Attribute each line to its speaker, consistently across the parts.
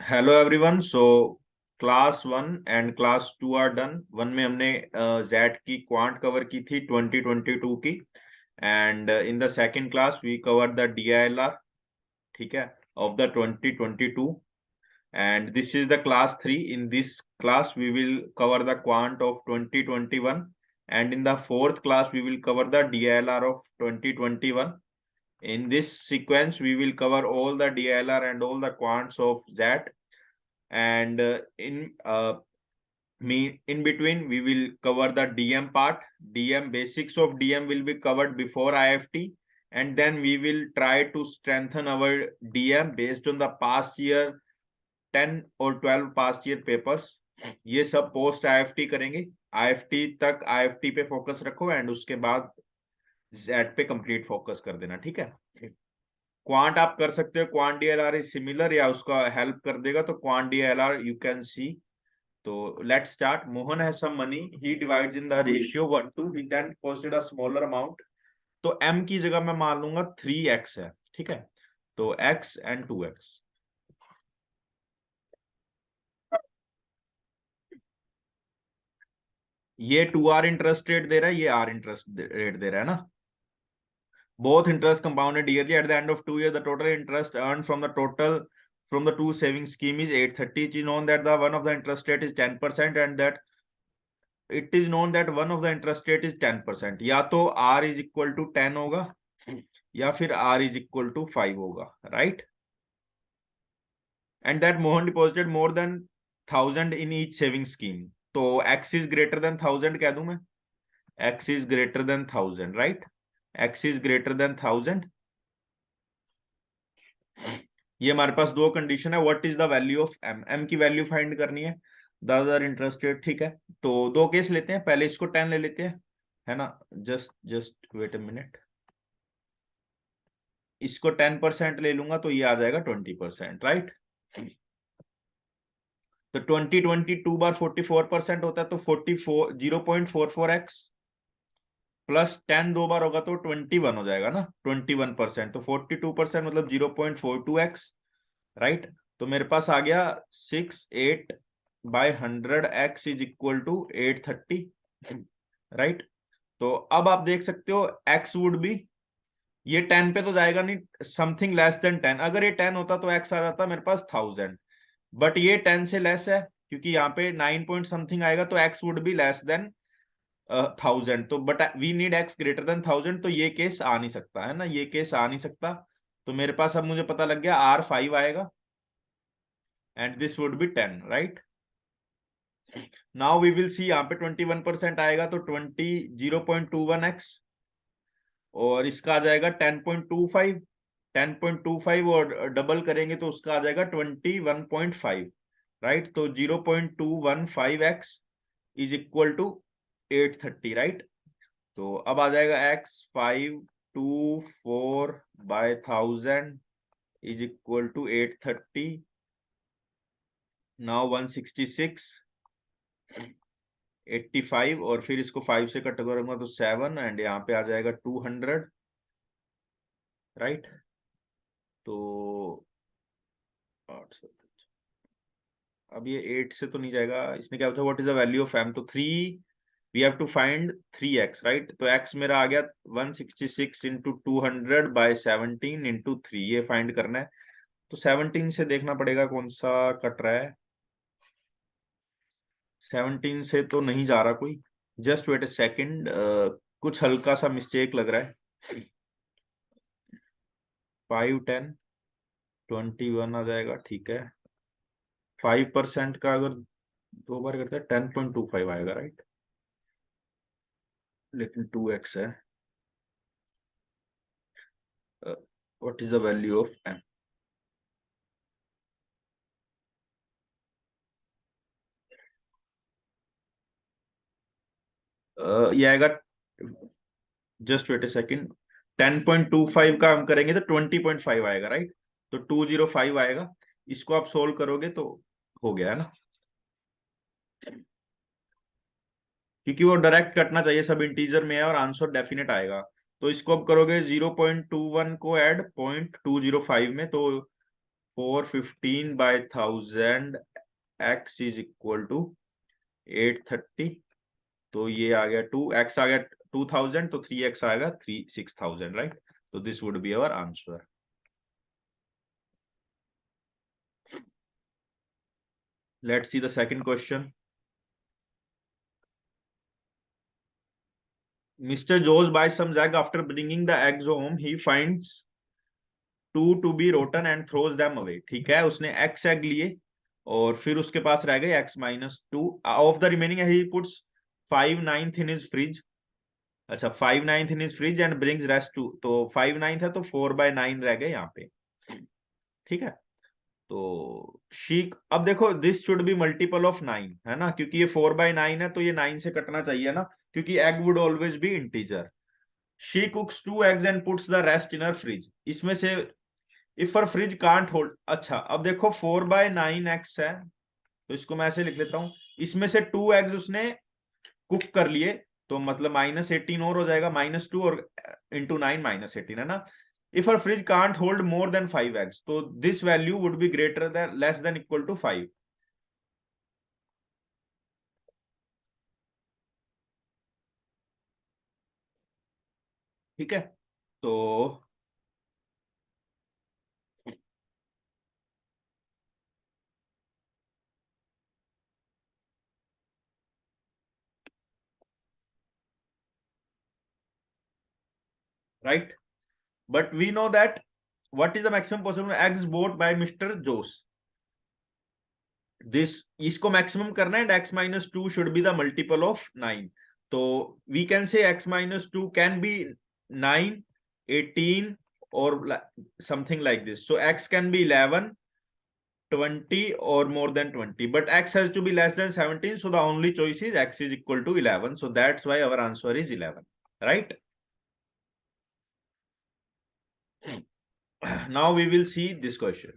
Speaker 1: Hello everyone. So class one and class two are done. One में हमने Z की quant cover की थी 2022 की, and in the second class we cover the DILR, ठीक है, of the 2022, and this is the class three. In this class we will cover the quant of 2021, and in the fourth class we will cover the DILR of 2021. In this sequence we will cover all the DILR and all the quants of that, and in between we will cover the DM part. DM basics of DM will be covered before IFT, and then we will try to strengthen our DM based on the past year 10 और 12 past year papers. ये सब post IFT करेंगे। IFT तक IFT पे focus रखो and उसके बाद Z पे कंप्लीट फोकस कर देना, ठीक है। क्वांट आप कर सकते हो, क्वांट डीएलआर इज सिमिलर या उसका हेल्प कर देगा, तो quant DLR you can see. तो let's start. Mohan has some money, he divides in the ratio 1:2, he then deposited a smaller amount. तो m की जगह मैं मान लूंगा 3x है, ठीक है। तो x एंड 2x। ये 2r इंटरेस्ट रेट दे रहा है, ये r इंटरेस्ट रेट दे रहा है ना। Both interest compounded yearly. At the end of 2 years, the total interest earned from the two savings scheme is 830. It is known that the one of the interest rate is 10%, and that it is known that one of the interest rate is 10%. या तो r is equal to 10 होगा या फिर r is equal to 5 होगा, right? And that Mohan deposited more than 1000 in each saving scheme. तो x is greater than 1000 कह दूं मैं। x is greater than 1000, right? x is greater than 1000। ये हमारे पास दो कंडीशन है। What is the value of m? m की value find करनी है, 10,000 इंटरेस्ट रेट, ठीक है। तो दो केस लेते हैं, पहले इसको 10 ले लेते हैं, है ना। Just wait a minute. इसको 10% ले लूंगा तो ये आ जाएगा 20%, राइट। तो 20 बार 44% होता है, तो 44 0.44x प्लस 10 दो बार होगा तो 21 हो जाएगा ना, 21%। तो 42% मतलब 0.42x, राइट। तो मेरे पास आ गया 68/100x is equal to 830, right. तो अब आप देख सकते हो x वुड बी, ये 10 पे तो जाएगा नहीं, समथिंग लेस देन 10। अगर ये 10 होता तो x आ जाता मेरे पास 1000, बट ये 10 से लेस है क्योंकि यहाँ पे 9 पॉइंट समथिंग आएगा, तो x would be less than 1000। तो but we need x greater than 1000, तो ये केस आ नहीं सकता, है ना, ये केस आ नहीं सकता। तो मेरे पास अब मुझे पता लग गया r 5 आएगा and this would be 10, right? Now we will see, यहाँ पे 21% आएगा तो 0.21x, और इसका आ जाएगा 10.25, 10.25 और डबल करेंगे तो उसका आ जाएगा 21.5, राइट। तो 0.215x is equal to 830, right. तो अब आ जाएगा x 524/1000 is equal to 830। Now 166, 85, और फिर इसको 5 से कट करूंगा तो 7, एंड यहाँ पे आ जाएगा 200, राइट। तो 800, अब ये 8 से तो नहीं जाएगा। इसने क्या बताया, what is the value of m? तो 3, we have to find 3x, right. तो x मेरा आ गया 166 इंटू 200/17 इंटू 3, ये फाइंड करना है। तो 17 से देखना पड़ेगा कौन सा कट रहा है। 17 से तो नहीं जा रहा कोई, जस्ट वेट ए सेकेंड, कुछ हल्का सा मिस्टेक लग रहा है। 5, 10, 21 आ जाएगा, ठीक है। 5% का अगर दो बार करते हैं 10.25 आएगा, राइट, लेकिन 2x है। What is the value of m? ये आएगा, जस्ट वेट ए सेकेंड, 10.25 का हम करेंगे तो 20.5 आएगा, राइट। तो 205 आएगा। इसको आप सोल्व करोगे तो हो गया, है ना, क्योंकि वो डायरेक्ट कटना चाहिए, सब इंटीजर में है और आंसर डेफिनेट आएगा। तो इसको अब करोगे 0.21 को ऐड 0.205 में, तो 415/1000 x इज इक्वल टू 830। तो ये आ गया 2x आ गया 2000, तो 3x आएगा 6000, राइट। तो this would be our answer. Let's see the second question. Mr. Joes buys some egg. After bringing the eggs home, he finds two to be rotten and throws them away. ठीक है, उसने x egg लिए और फिर उसके पास रह गए x-2 of the remaining. He puts 5/9 in his fridge. अच्छा, 5/9 in his fridge and brings rest to, तो 5/9 है तो 4/9 रह गए यहाँ पे। ठीक है, तो शीक, अब देखो this should be multiple of 9 है ना, क्योंकि ये 4/9 है तो ये 9 से कटना चाहिए ना, क्योंकि egg would always be integer. She कुक्स 2 eggs and puts the rest in her fridge। इसमें से if her fridge can't hold, अच्छा अब देखो 4/9x है तो इसको मैं ऐसे लिख लेता हूं, इसमें से 2 eggs उसने कुक कर लिए, तो मतलब -18 और हो जाएगा, -2 और इंटू 9 -18 है ना। If her fridge can't hold more than 5 eggs, तो this value would be greater than less than equal to 5। ठीक है, तो right, but we know that what is the maximum possible eggs bought by Mr. Joes। This, इसको maximum करना है, and x-2 should be the multiple of 9। तो we can say x-2 can be 9, 18 और something like this. So x can be 11, 20 or more than 20, but x has to be less than 17, so the only choice is x is equal to 11, so that's why our answer is 11, right? Now we will see this question.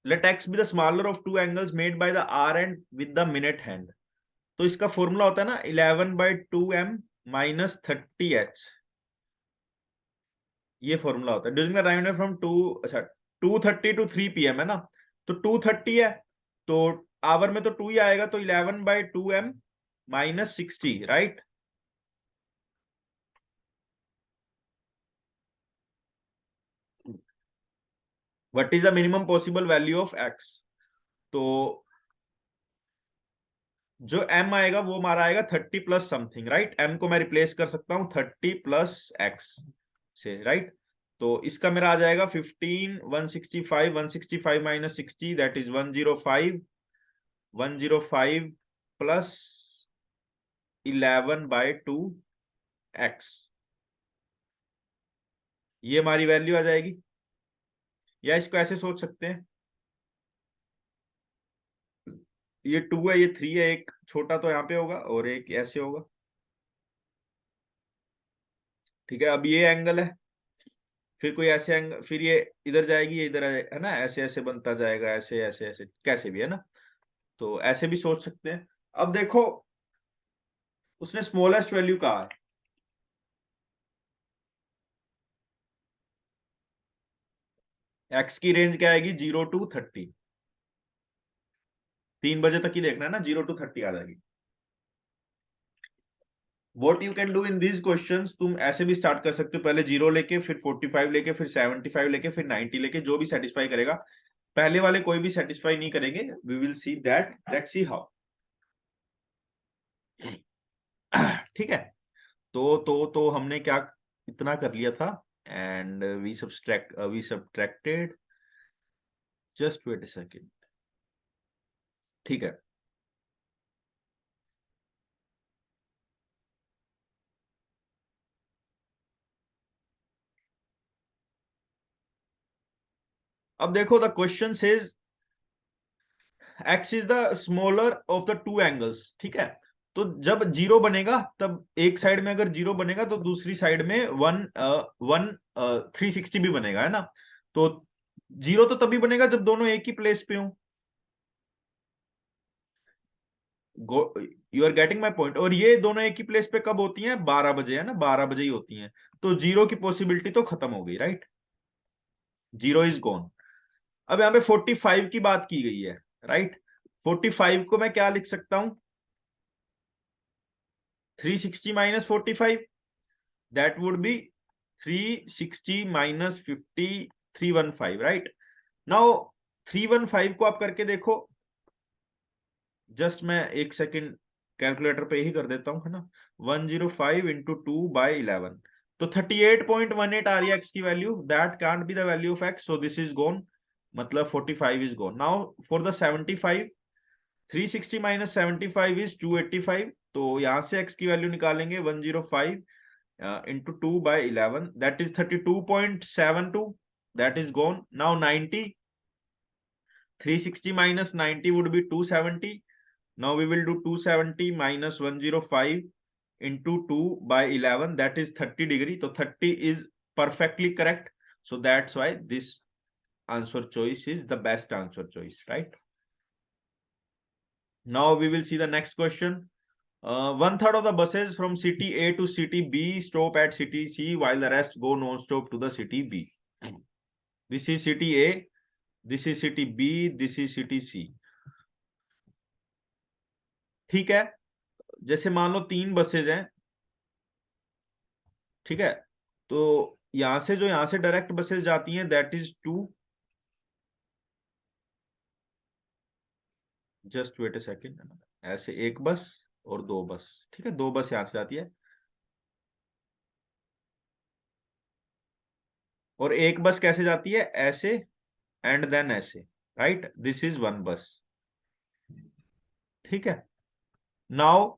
Speaker 1: Let x be the smaller of two angles made by the r end with the minute hand। तो इसका formula होता है ना 11/2m minus 30h, ये formula होता है during the time from 2, अच्छा 2:30 to 3 PM है ना, तो 2:30 है तो आवर में तो 2 ही आएगा, तो 11/2m minus 60, right. What is the minimum possible value of x। तो जो m आएगा वो हमारा आएगा 30 प्लस समथिंग, राइट। m को मैं रिप्लेस कर सकता हूँ 30 प्लस x से, राइट। तो इसका मेरा आ जाएगा 15, 165, 165 minus 60 that is 105, 105 plus 11/2x, ये हमारी वैल्यू आ जाएगी। या इसको ऐसे सोच सकते हैं, ये 2 है, ये 3 है, एक छोटा तो यहाँ पे होगा और एक ऐसे होगा। ठीक है, अब ये एंगल है, फिर कोई ऐसे एंगल, फिर ये इधर जाएगी, ये इधर है ना, ऐसे ऐसे बनता जाएगा, ऐसे ऐसे ऐसे कैसे भी है ना, तो ऐसे भी सोच सकते हैं। अब देखो उसने स्मॉलेस्ट वैल्यू कहा है, एक्स की रेंज क्या आएगी 0 to 30, 3 बजे तक ही देखना है ना, 0 to 30 आ जाएगी। What you can do in these question, तुम ऐसे भी स्टार्ट कर सकते हो, पहले 0 लेके, फिर 45 लेके, फिर 75 लेके, फिर 90 लेके, जो भी सेटिस्फाई करेगा। पहले वाले कोई भी सेटिस्फाई नहीं करेंगे, we will see that, let's see how. ठीक है, तो हमने क्या इतना कर लिया था, and we subtracted, just wait a second. ठीक है, अब देखो the question says x is the smaller of the two angles. ठीक है, तो जब जीरो बनेगा तब एक साइड में अगर जीरो बनेगा तो दूसरी साइड में 360 भी बनेगा, है ना। तो जीरो तो तभी बनेगा जब दोनों एक ही प्लेस पे हो। You are getting my point. और ये दोनों एक ही प्लेस पे कब होती हैं? 12 बजे, है ना, 12 बजे ही होती हैं। तो जीरो की पॉसिबिलिटी तो खत्म हो गई, राइट, जीरो इज गॉन। अब यहाँ पे 45 की बात की गई है, राइट। 45 को मैं क्या लिख सकता हूं? 360 minus 45, that would be 360 minus 50, 315, right. Now 315 को आप करके देखो, जस्ट मैं एक सेकेंड कैलकुलेटर पे ही कर देता हूं, है ना। 105 इंटू 2/11, तो 38.18 आ रही है एक्स की value. That can't be the value of x, so this is gone, मतलब 45 is gone. Now for the 75, 360 minus 75 is 285, तो यहां से एक्स की वैल्यू निकालेंगे 105 into 2/11, that is 32.72, that is gone. Now 90, 360 minus 90 would be 270. Now we will do 270 minus 105 into 2/11, that is 30 degree. So 30 is perfectly correct. So that's why this answer choice is the best answer choice, right? Now we will see the next question. 1/3 of the buses from city A to city B stop at city C, while the rest go non-stop to the city B. This is city A, this is city B, this is city C. ठीक है, जैसे मान लो 3 buses हैं, ठीक है, तो यहां से जो यहां से डायरेक्ट बसेज जाती हैं that is 2, just wait a second, ऐसे एक बस और 2 बस, ठीक है, 2 बस यहां से जाती है और एक बस कैसे जाती है? ऐसे एंड देन ऐसे, राइट, दिस इज 1 बस, ठीक है। Now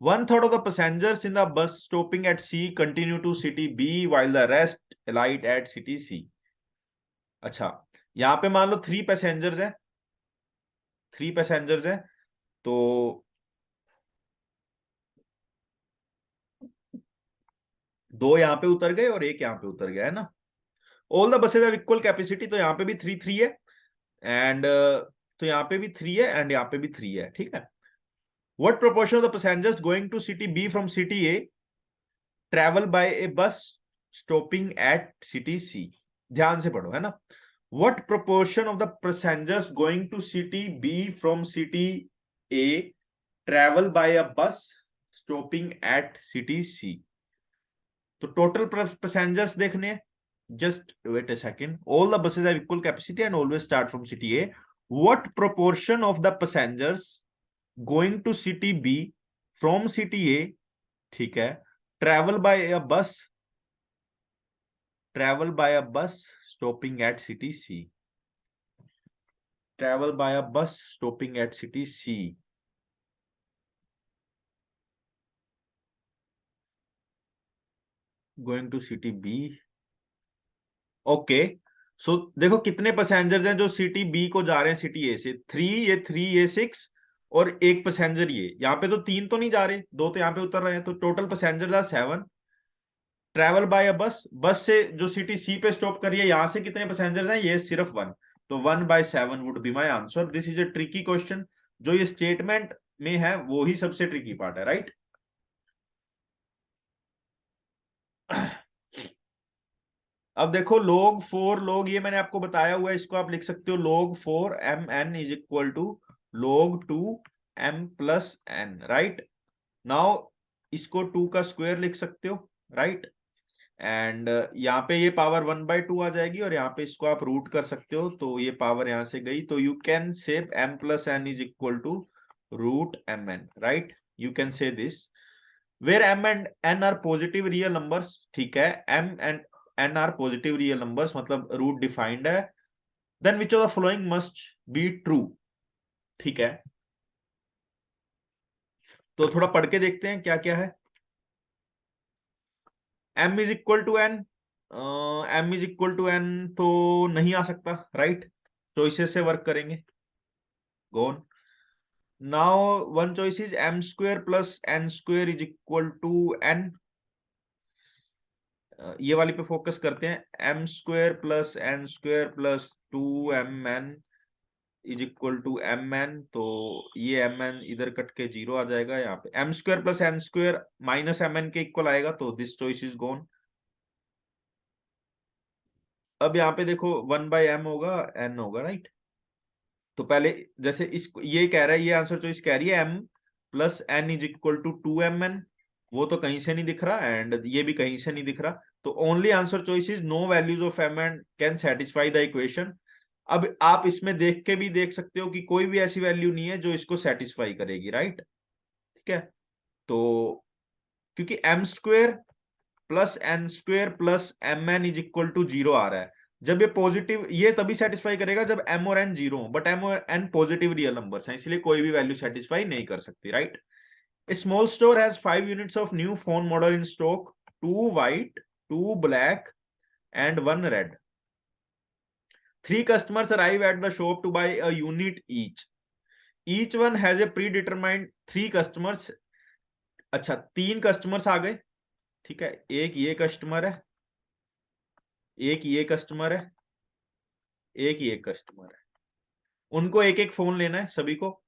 Speaker 1: 1/3 of the passengers in the bus stopping at C continue to city B while the rest alight at city C. अच्छा, यहां पे मान लो 3 पैसेंजर्स हैं, 3 पैसेंजर्स हैं, तो 2 यहाँ पे उतर गए और 1 यहाँ पे उतर गया, है ना। All the buses have equal capacity, तो यहाँ पे भी 3 है, एंड तो यहाँ पे भी 3 है एंड यहाँ पे भी 3 है, ठीक है। What proportion of the passengers going to city B from city A travel by a bus stopping eight city सी? ध्यान से पढ़ो, है ना। What proportion of the passengers going to city B from city A travel by a bus stopping eight city सी? तो total passengers देखने हैं, just wait a second. All the buses have equal capacity and always start from city A. What proportion of the passengers going to city B from city A, ठीक है, travel by a bus stopping at city C? Travel by a bus stopping at city C. Going to city B. Okay, so देखो कितने passengers हैं जो city B को जा रहे हैं सिटी ए से? 3, ये 3, ये 6, और एक पैसेंजर ये। यहाँ पे तो 3 तो नहीं जा रहे, 2 तो यहाँ पे उतर रहे हैं, तो total passengers are 7। Travel by a bus, bus से जो सिटी सी पे स्टॉप करिए, यहाँ से कितने पैसेंजर्स हैं? ये सिर्फ 1, तो 1/7 would be my answer. This is A tricky question, जो ये स्टेटमेंट में है वो ही सबसे ट्रिकी पार्ट है, राइट। अब देखो log 4 ये मैंने आपको बताया हुआ है, इसको आप लिख सकते हो log 4 mn is equal to log 2 m+n, right. Now इसको 2 का स्क्वायर लिख सकते हो, राइट, एंड यहाँ पे ये पावर 1/2 आ जाएगी और यहाँ पे इसको आप रूट कर सकते हो, तो ये पावर यहाँ से गई, तो you can say m+n is equal to √mn, right. You can say this where m and n are positive real numbers, ठीक है, m and n are positive real numbers, मतलब रूट डिफाइंड है, then which of the following must be true, ठीक है। तो थोड़ा पढ़ के देखते हैं क्या क्या है। m is equal to n, m is equal to n तो नहीं आ सकता, राइट, चॉइसेस से वर्क करेंगे। Gone, now one choice is m² plus n² is equal to n, ये वाली पे फोकस करते हैं, m² plus n² plus 2mn is equal to M N, तो ये एम एन इधर कट के जीरो आ जाएगा, यहाँ पे M square plus N square minus M N के इक्वल आएगा, तो दिस चॉइस इज गॉन। अब यहाँ पे देखो 1/m होगा, n होगा, राइट। तो पहले जैसे इस ये कह रहा है, ये आंसर चॉइस कह रही है m plus n is equal to 2mn, वो तो कहीं से नहीं दिख रहा एंड ये भी कहीं से नहीं दिख रहा, तो only answer choice is no values of m and can satisfy the equation. अब आप इसमें देख के भी देख सकते हो कि कोई भी ऐसी वैल्यू नहीं है जो इसको सेटिस्फाई करेगी, राइट। ठीक है, तो क्योंकि M square plus N square plus M N is equal to zero आ रहा है, जब ये पॉजिटिव, ये तभी सेटिस्फाई करेगा जब एम और एन जीरो हो, बट एम और एन पॉजिटिव रियल नंबर्स हैं, इसलिए कोई भी वैल्यू सेटिस्फाई नहीं कर सकती, right. A small store has 5 units of new phone model in stock, two white, two black, and one red. Three customers arrive at the shop to buy a unit each. Each one has a predetermined three customers. अच्छा, तीन customers आ गए, ठीक है, एक ये customer है, एक ये कस्टमर है, एक ये कस्टमर है, उनको एक एक फोन लेना है सभी को।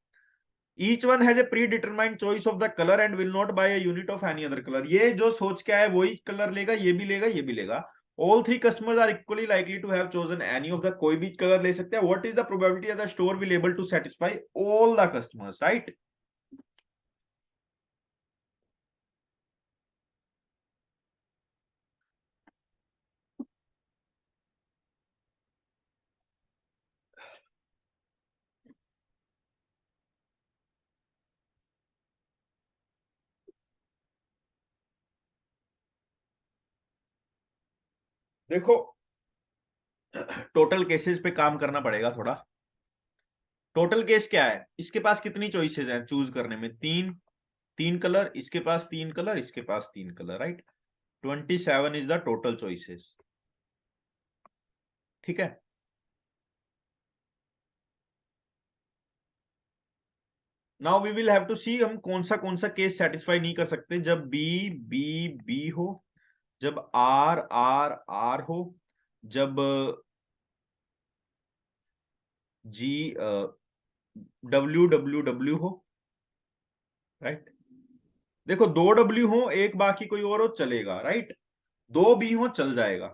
Speaker 1: Each one has a predetermined choice of the colour and will not buy a unit of any other colour, ये जो सोच के आए वही कलर लेगा, ये भी लेगा, ये भी लेगा। All three customers are equally likely to have chosen any of the, कोई भी कलर ले सकते हैं। What is the probability that the store will able to satisfy all the customers, right. देखो, टोटल केसेस पे काम करना पड़ेगा थोड़ा। टोटल केस क्या है, इसके पास कितनी चॉइसेस हैं चूज करने में, तीन, तीन कलर, इसके पास तीन कलर, इसके पास तीन colour, right. 27 is the total choices, ठीक है। Now we will have to see हम कौन सा केस सेटिस्फाई नहीं कर सकते, जब बी बी बी हो, जब आर आर आर हो, जब जी डब्ल्यू डब्ल्यू डब्ल्यू हो, राइट। देखो, दो डब्ल्यू हो, एक बाकी कोई और हो चलेगा, राइट। दो बी हो चल जाएगा,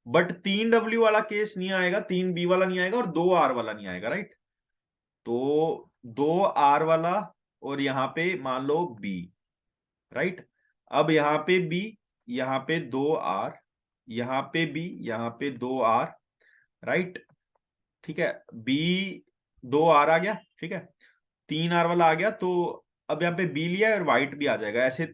Speaker 1: बट तीन डब्ल्यू वाला केस नहीं आएगा, तीन बी वाला नहीं आएगा, और दो आर वाला नहीं आएगा, राइट। तो दो आर वाला, और यहां पे मान लो बी, राइट। अब यहाँ पे बी, यहाँ पे दो आर, यहाँ पे बी, यहाँ पे दो आर, राइट। ठीक है, बी दो आर आ गया, ठीक है, तीन आर वाला आ गया, तो अब यहाँ पे बी लिया है और व्हाइट भी आ जाएगा, ऐसे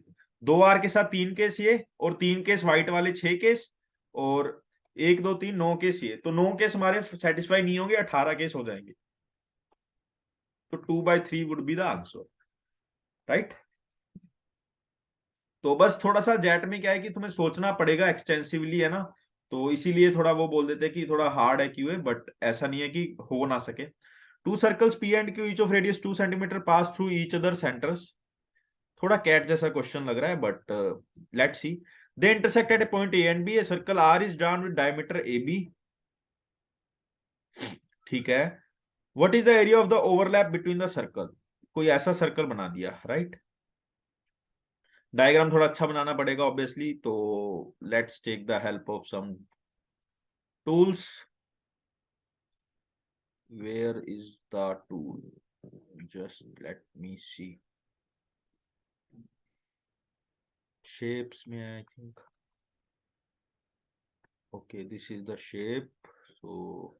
Speaker 1: दो आर के साथ तीन केस ये, और तीन केस व्हाइट वाले छह केस, और एक दो तीन नौ केस ये, तो नौ केस हमारे सेटिस्फाई नहीं होंगे, 18 केस हो जाएंगे, तो 2/3 would be the answer, right. तो बस थोड़ा सा जेट में क्या है कि तुम्हें सोचना पड़ेगा एक्सटेंसिवली, है ना, तो इसीलिए थोड़ा वो बोल देते हैं कि थोड़ा हार्ड है क्यों है, बट ऐसा नहीं है कि हो ना सके। Two circles P and Q each of radius 2 centimetre pass through each other centres, थोड़ा कैट जैसा क्वेश्चन लग रहा है, but let's see. They intersect at a point A and B, a circle R is drawn with diameter A B, ठीक है। What is the area of the overlap between the circle, कोई ऐसा circle बना दिया, right. Diagram थोड़ा अच्छा बनाना पड़ेगा obviously, तो let's take the help of some tools. Where is the tool, just let me see, shapes में I think, okay, this is the shape, so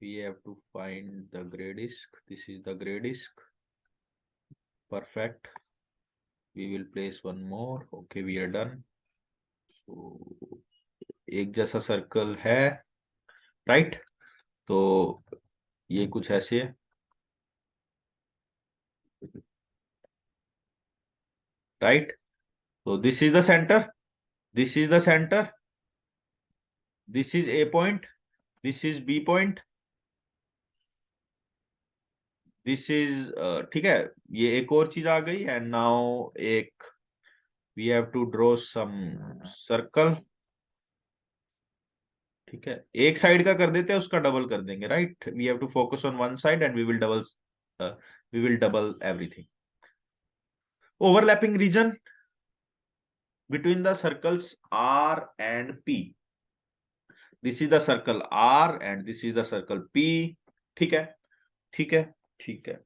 Speaker 1: we have to find the gray disk, this is the gray disk, perfect, we will place one more, okay, we are done। so एक जैसा circle है, right, तो ये कुछ ऐसे है, right. तो this is the centre, this is the centre, this is A point, this is B point, this is, ठीक है, ये एक और चीज आ गई, एंड नाउ एक we have to draw some circle, ठीक है, एक साइड का कर देते हैं, उसका डबल कर देंगे, right. We have to focus on one side and we will double everything. Overlapping region between the circles R and P. This is the circle R and this is the circle P. ठीक है, ठीक है, ठीक है।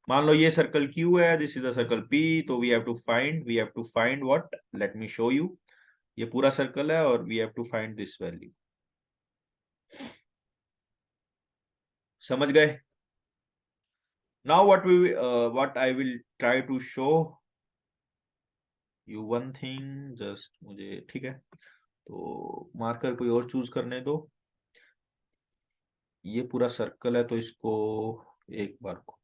Speaker 1: मान लो ये circle Q है, this is the circle P, तो we have to find what, let me show you. ये पूरा सर्कल है और we have to find this value. समझ गए? Now what I will try to show you one thing, just मुझे, ठीक है, तो मार्कर कोई और चूज करने दो। ये पूरा सर्कल है, तो इसको एक बार को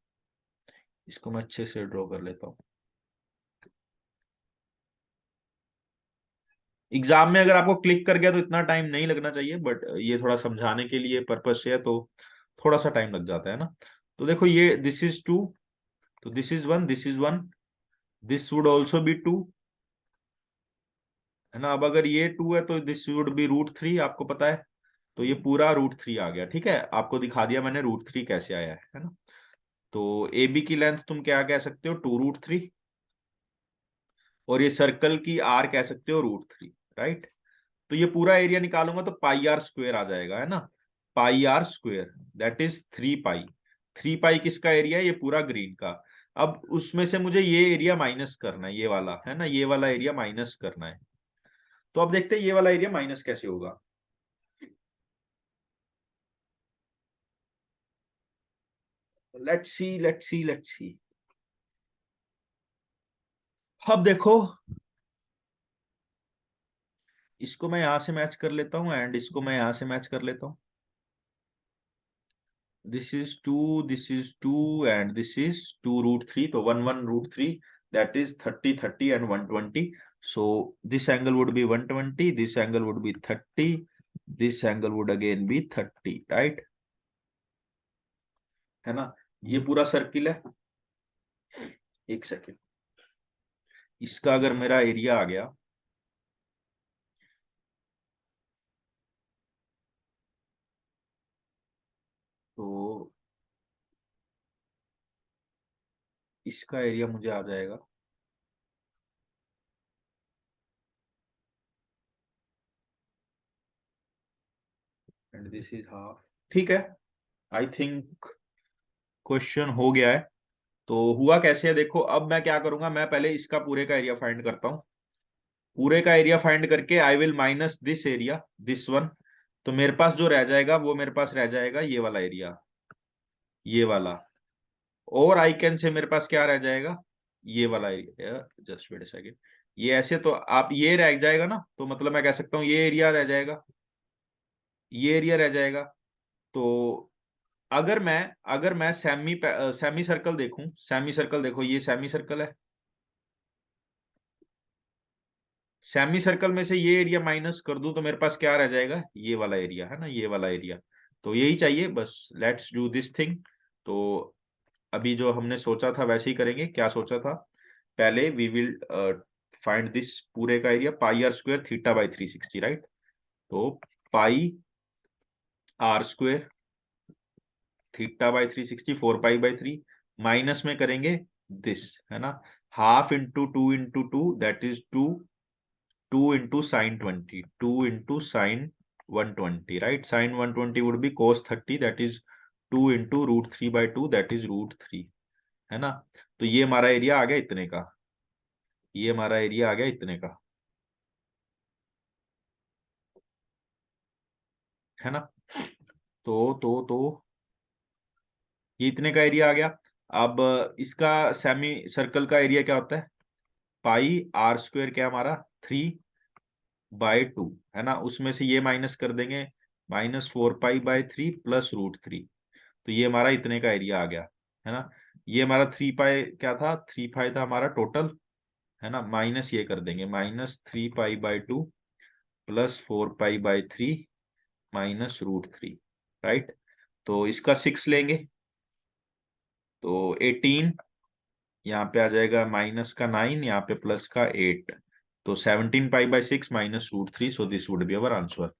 Speaker 1: इसको मैं अच्छे से ड्रॉ कर लेता हूँ। एग्जाम में अगर आपको क्लिक कर गया तो इतना टाइम नहीं लगना चाहिए, बट ये थोड़ा समझाने के लिए पर्पज से है, तो थोड़ा सा टाइम लग जाता है ना। तो देखो, ये दिस इज टू, तो this is one, this is one, this would also be two, है ना। अब अगर ये टू है तो दिस वुड बी रूट 3, आपको पता है। तो ये पूरा रूट 3 आ गया, ठीक है, आपको दिखा दिया मैंने रूट 3 कैसे आया है ना। तो ए बी की लेंथ तुम क्या कह सकते हो, 2√3, और ये सर्कल की आर कह सकते हो रूट 3, राइट। तो ये पूरा एरिया निकालूंगा तो πr² आ जाएगा, है ना। πr², दैट इज 3 पाई। 3 पाई किसका एरिया है, ये पूरा ग्रीन का। अब उसमें से मुझे ये एरिया माइनस करना है, ये वाला, है ना, ये वाला एरिया माइनस करना है। तो अब देखते हैं ये वाला एरिया माइनस कैसे होगा। Let's see, let's see, let's see. अब देखो, इसको मैं यहां से मैच कर लेता हूं एंड इसको मैं यहां से मैच कर लेता हूं। This is 2, this is 2, and this is 2√3. So 1 1√3, that is 30, 30, and 120. So this angle would be 120, this angle would be 30, this angle would again be 30, right? है ना, ये पूरा सर्किल है। एक सेकेंड, इसका अगर मेरा एरिया आ गया, तो इसका एरिया मुझे आ जाएगा, एंड दिस इज हाफ। ठीक है, आई थिंक क्वेश्चन हो गया है। तो हुआ कैसे है देखो, अब मैं क्या करूंगा, मैं पहले इसका पूरे का एरिया फाइंड करता हूँ। पूरे का एरिया फाइंड करके I will minus this area, this one. तो मेरे पास जो रह जाएगा, वो मेरे पास रह जाएगा ये वाला एरिया, ये वाला। और आई कैन से मेरे पास क्या रह जाएगा, ये वाला एरिया। जस्ट वेट अ सेकेंड, ये ऐसे तो आप ये रह जाएगा ना, तो मतलब मैं कह सकता हूँ ये एरिया रह जाएगा, ये एरिया रह जाएगा। तो अगर मैं सेमी सर्कल देखूं, सेमी सर्कल देखो, ये सेमी सर्कल है। सेमी सर्कल में से ये एरिया माइनस कर दूं तो मेरे पास क्या रह जाएगा, ये वाला एरिया, है ना, ये वाला एरिया। तो यही चाहिए बस, लेट्स डू दिस थिंग। तो अभी जो हमने सोचा था वैसे ही करेंगे। क्या सोचा था, पहले वी विल फाइंड दिस पूरे का एरिया, πr² θ/360, राइट। तो πr² θ/360, 4π/3, माइनस में करेंगे दिस, है ना, half into 2 into 2, that is 2, 2 into sin 20, 2 into sin 120, right? Sin 120 would be cos 30, that is 2 into √3/2, that is √3, है ना। तो ये हमारा एरिया आ गया इतने का, ये हमारा एरिया आ गया इतने का, है ना। तो ये इतने का एरिया आ गया। अब इसका सेमी सर्कल का एरिया क्या होता है, πr² क्या हमारा 3/2, है ना। उसमें से ये माइनस कर देंगे, -4π/3 प्लस √3। तो ये हमारा इतने का एरिया आ गया, है ना। ये हमारा 3 पाई क्या था, 3 पाई था हमारा टोटल, है ना। माइनस ये कर देंगे, -3π/2 प्लस 4π/3 माइनस √3, राइट। तो इसका 6 लेंगे तो 18, यहाँ पे आ जाएगा माइनस का 9, यहाँ पे प्लस का 8, तो 17π/6 minus √3, so this would be our answer.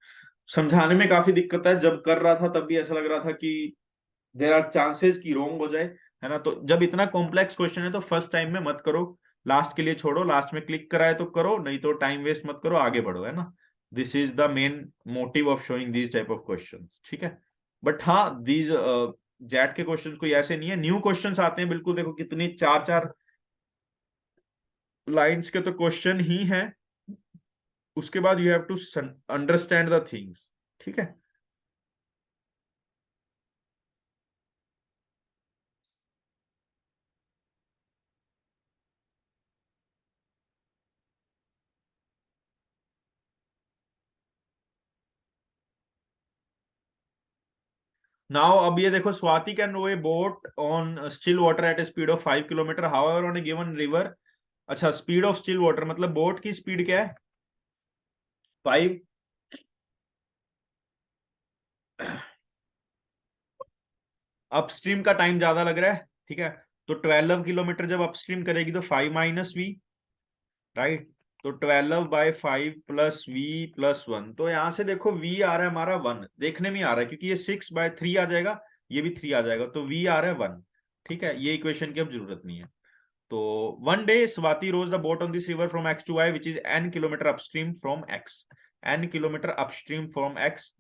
Speaker 1: समझाने में काफी दिक्कत है, जब कर रहा था तब भी ऐसा लग रहा था कि देर आर चांसेस कि रोंग हो जाए, है ना। तो जब इतना कॉम्प्लेक्स क्वेश्चन है तो फर्स्ट टाइम में मत करो, लास्ट के लिए छोड़ो, लास्ट में क्लिक कराए तो करो, नहीं तो टाइम वेस्ट मत करो, आगे बढ़ो, है ना। This is the main motive of showing these type of question, ठीक है। बट हाँ, दीज जैट के क्वेश्चन कोई ऐसे नहीं है, न्यू क्वेश्चन आते हैं बिल्कुल, देखो कितनी 4-4 लाइंस के तो क्वेश्चन ही हैं। उसके बाद you have to understand the things, ठीक है। नाउ अब ये देखो, Swati can row a boat on still water at a speed of 5 kilometre, however on a given river. अच्छा, स्पीड ऑफ स्टिल वाटर मतलब बोट की स्पीड क्या है, 5। अपस्ट्रीम का टाइम ज्यादा लग रहा है, ठीक है। तो 12 किलोमीटर जब अपस्ट्रीम करेगी तो 5 - v, राइट। तो 12/5 प्लस v प्लस 1, तो यहां से देखो v आ रहा है हमारा 1, देखने में आ रहा है क्योंकि ये 6/3 आ जाएगा, ये भी 3 आ जाएगा, तो v आ रहा है 1, ठीक है। ये इक्वेशन की अब जरूरत नहीं है। तो one day Swati rows the boat on this river from X to Y, which is n kilometer upstream from X. N kilometer upstream from X.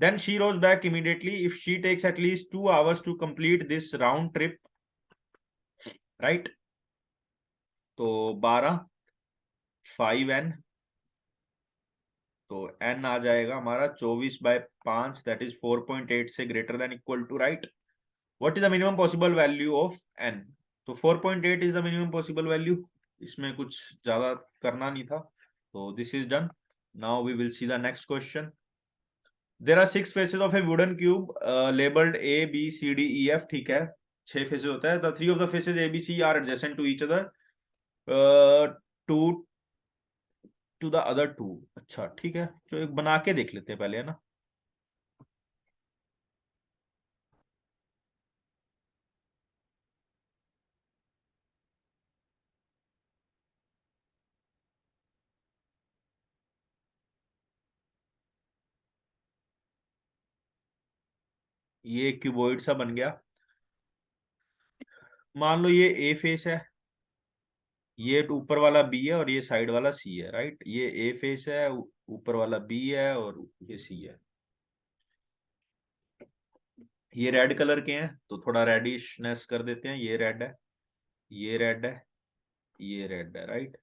Speaker 1: Then she rows back immediately. If she takes at least 2 hours to complete this round trip, right? तो 12 5n, तो n आ जाएगा हमारा 24/5, that is 4.8 से greater than equal to, right. What is the minimum possible value of n? तो 4.8 is the minimum possible value, इसमें कुछ ज्यादा करना नहीं था, तो this is done. Now we will see the next question. There are 6 faces of a wooden cube labelled ABCDEF, ठीक है। 6 फेसेस होता है, the 3 of the faces ABC are adjacent to each other, two to the other 2। अच्छा ठीक है, तो एक बना के देख लेते हैं पहले, है ना। ये क्यूबॉइड सा बन गया, मान लो ये ए फेस है, ये ऊपर वाला बी है और ये साइड वाला सी है, राइट। ये ए फेस है, ऊपर वाला बी है और ये सी है। ये रेड कलर के हैं तो थोड़ा रेडिशनेस कर देते हैं, ये रेड है, ये रेड है, ये रेड है, right.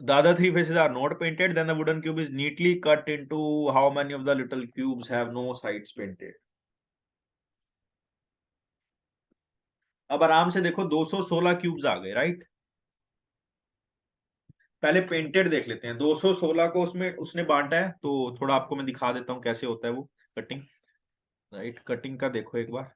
Speaker 1: The other 3 faces are not painted, then the wooden cube is neatly cut into how many of the little cubes have no sides painted? अब आराम से देखो, 216 क्यूब्स आ गए, राइट। पहले पेंटेड देख लेते हैं, 216 को उसमें उसने बांटा है, तो थोड़ा आपको मैं दिखा देता हूँ कैसे होता है वो कटिंग, राइट। कटिंग का देखो एक बार,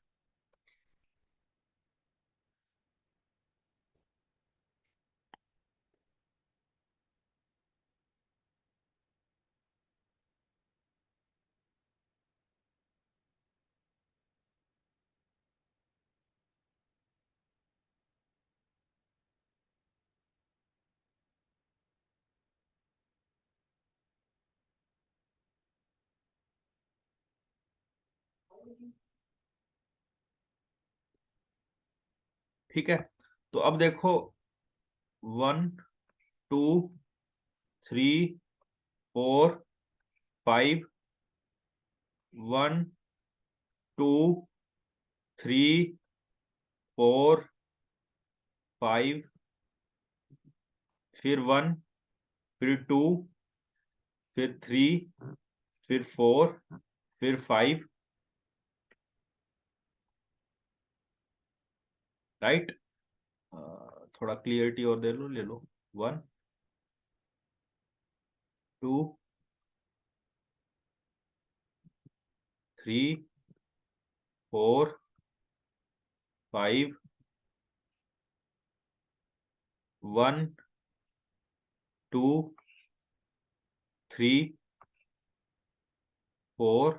Speaker 1: ठीक है। तो अब देखो, 1 2 3 4 5, 1 2 3 4 5, फिर 1, फिर 2, फिर 3, फिर 4, फिर 5, राइट। थोड़ा क्लियरिटी और दे लो, ले लो। 1 2 3 4 5, 1 2 3 4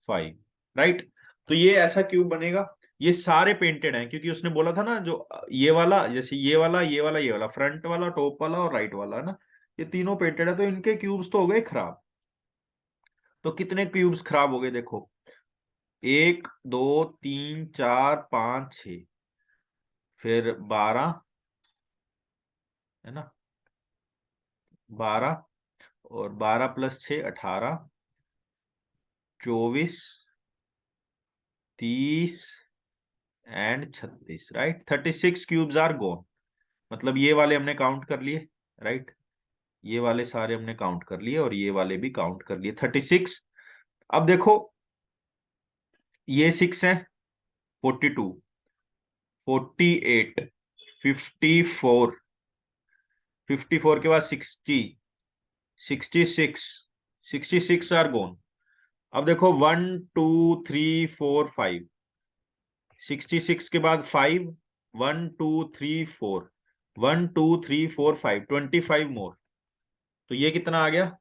Speaker 1: 5, राइट। तो ये ऐसा क्यूब बनेगा। ये सारे पेंटेड हैं, क्योंकि उसने बोला था ना जो ये वाला, जैसे ये वाला, ये वाला, ये वाला, फ्रंट वाला, टॉप वाला और राइट वाला, है ना, ये तीनों पेंटेड है, तो इनके क्यूब्स तो हो गए खराब। तो कितने क्यूब्स खराब हो गए देखो, 1 2 3 4 5 6, फिर 12, है ना, 12, और 12 + 6 18, 24, 30 and 36, right. 36 cubes are gone. मतलब ये वाले हमने काउंट कर लिए, राइट, ये वाले सारे हमने काउंट कर लिए और ये वाले भी काउंट कर लिए, 36। अब देखो ये 6 है, 42, 48, 54, 54 के बाद 60, 66, 66 आर गोन। अब देखो 1 2 3 4 5, 66 के बाद 5, 1 2 3 4, 1 2 3 4 5, 25 मोर। तो ये कितना आ गया,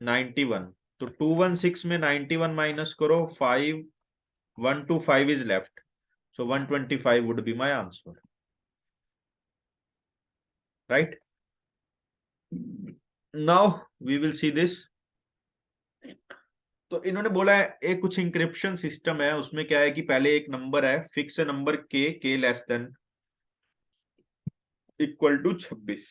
Speaker 1: 91। तो 216 में 91 माइनस करो, 5, 125 is left, so 125 would be my answer, right? Now we will see this। तो इन्होंने बोला है एक कुछ इंक्रिप्शन सिस्टम है, उसमें क्या है कि पहले एक नंबर है, फिक्स नंबर के less than equal to 26,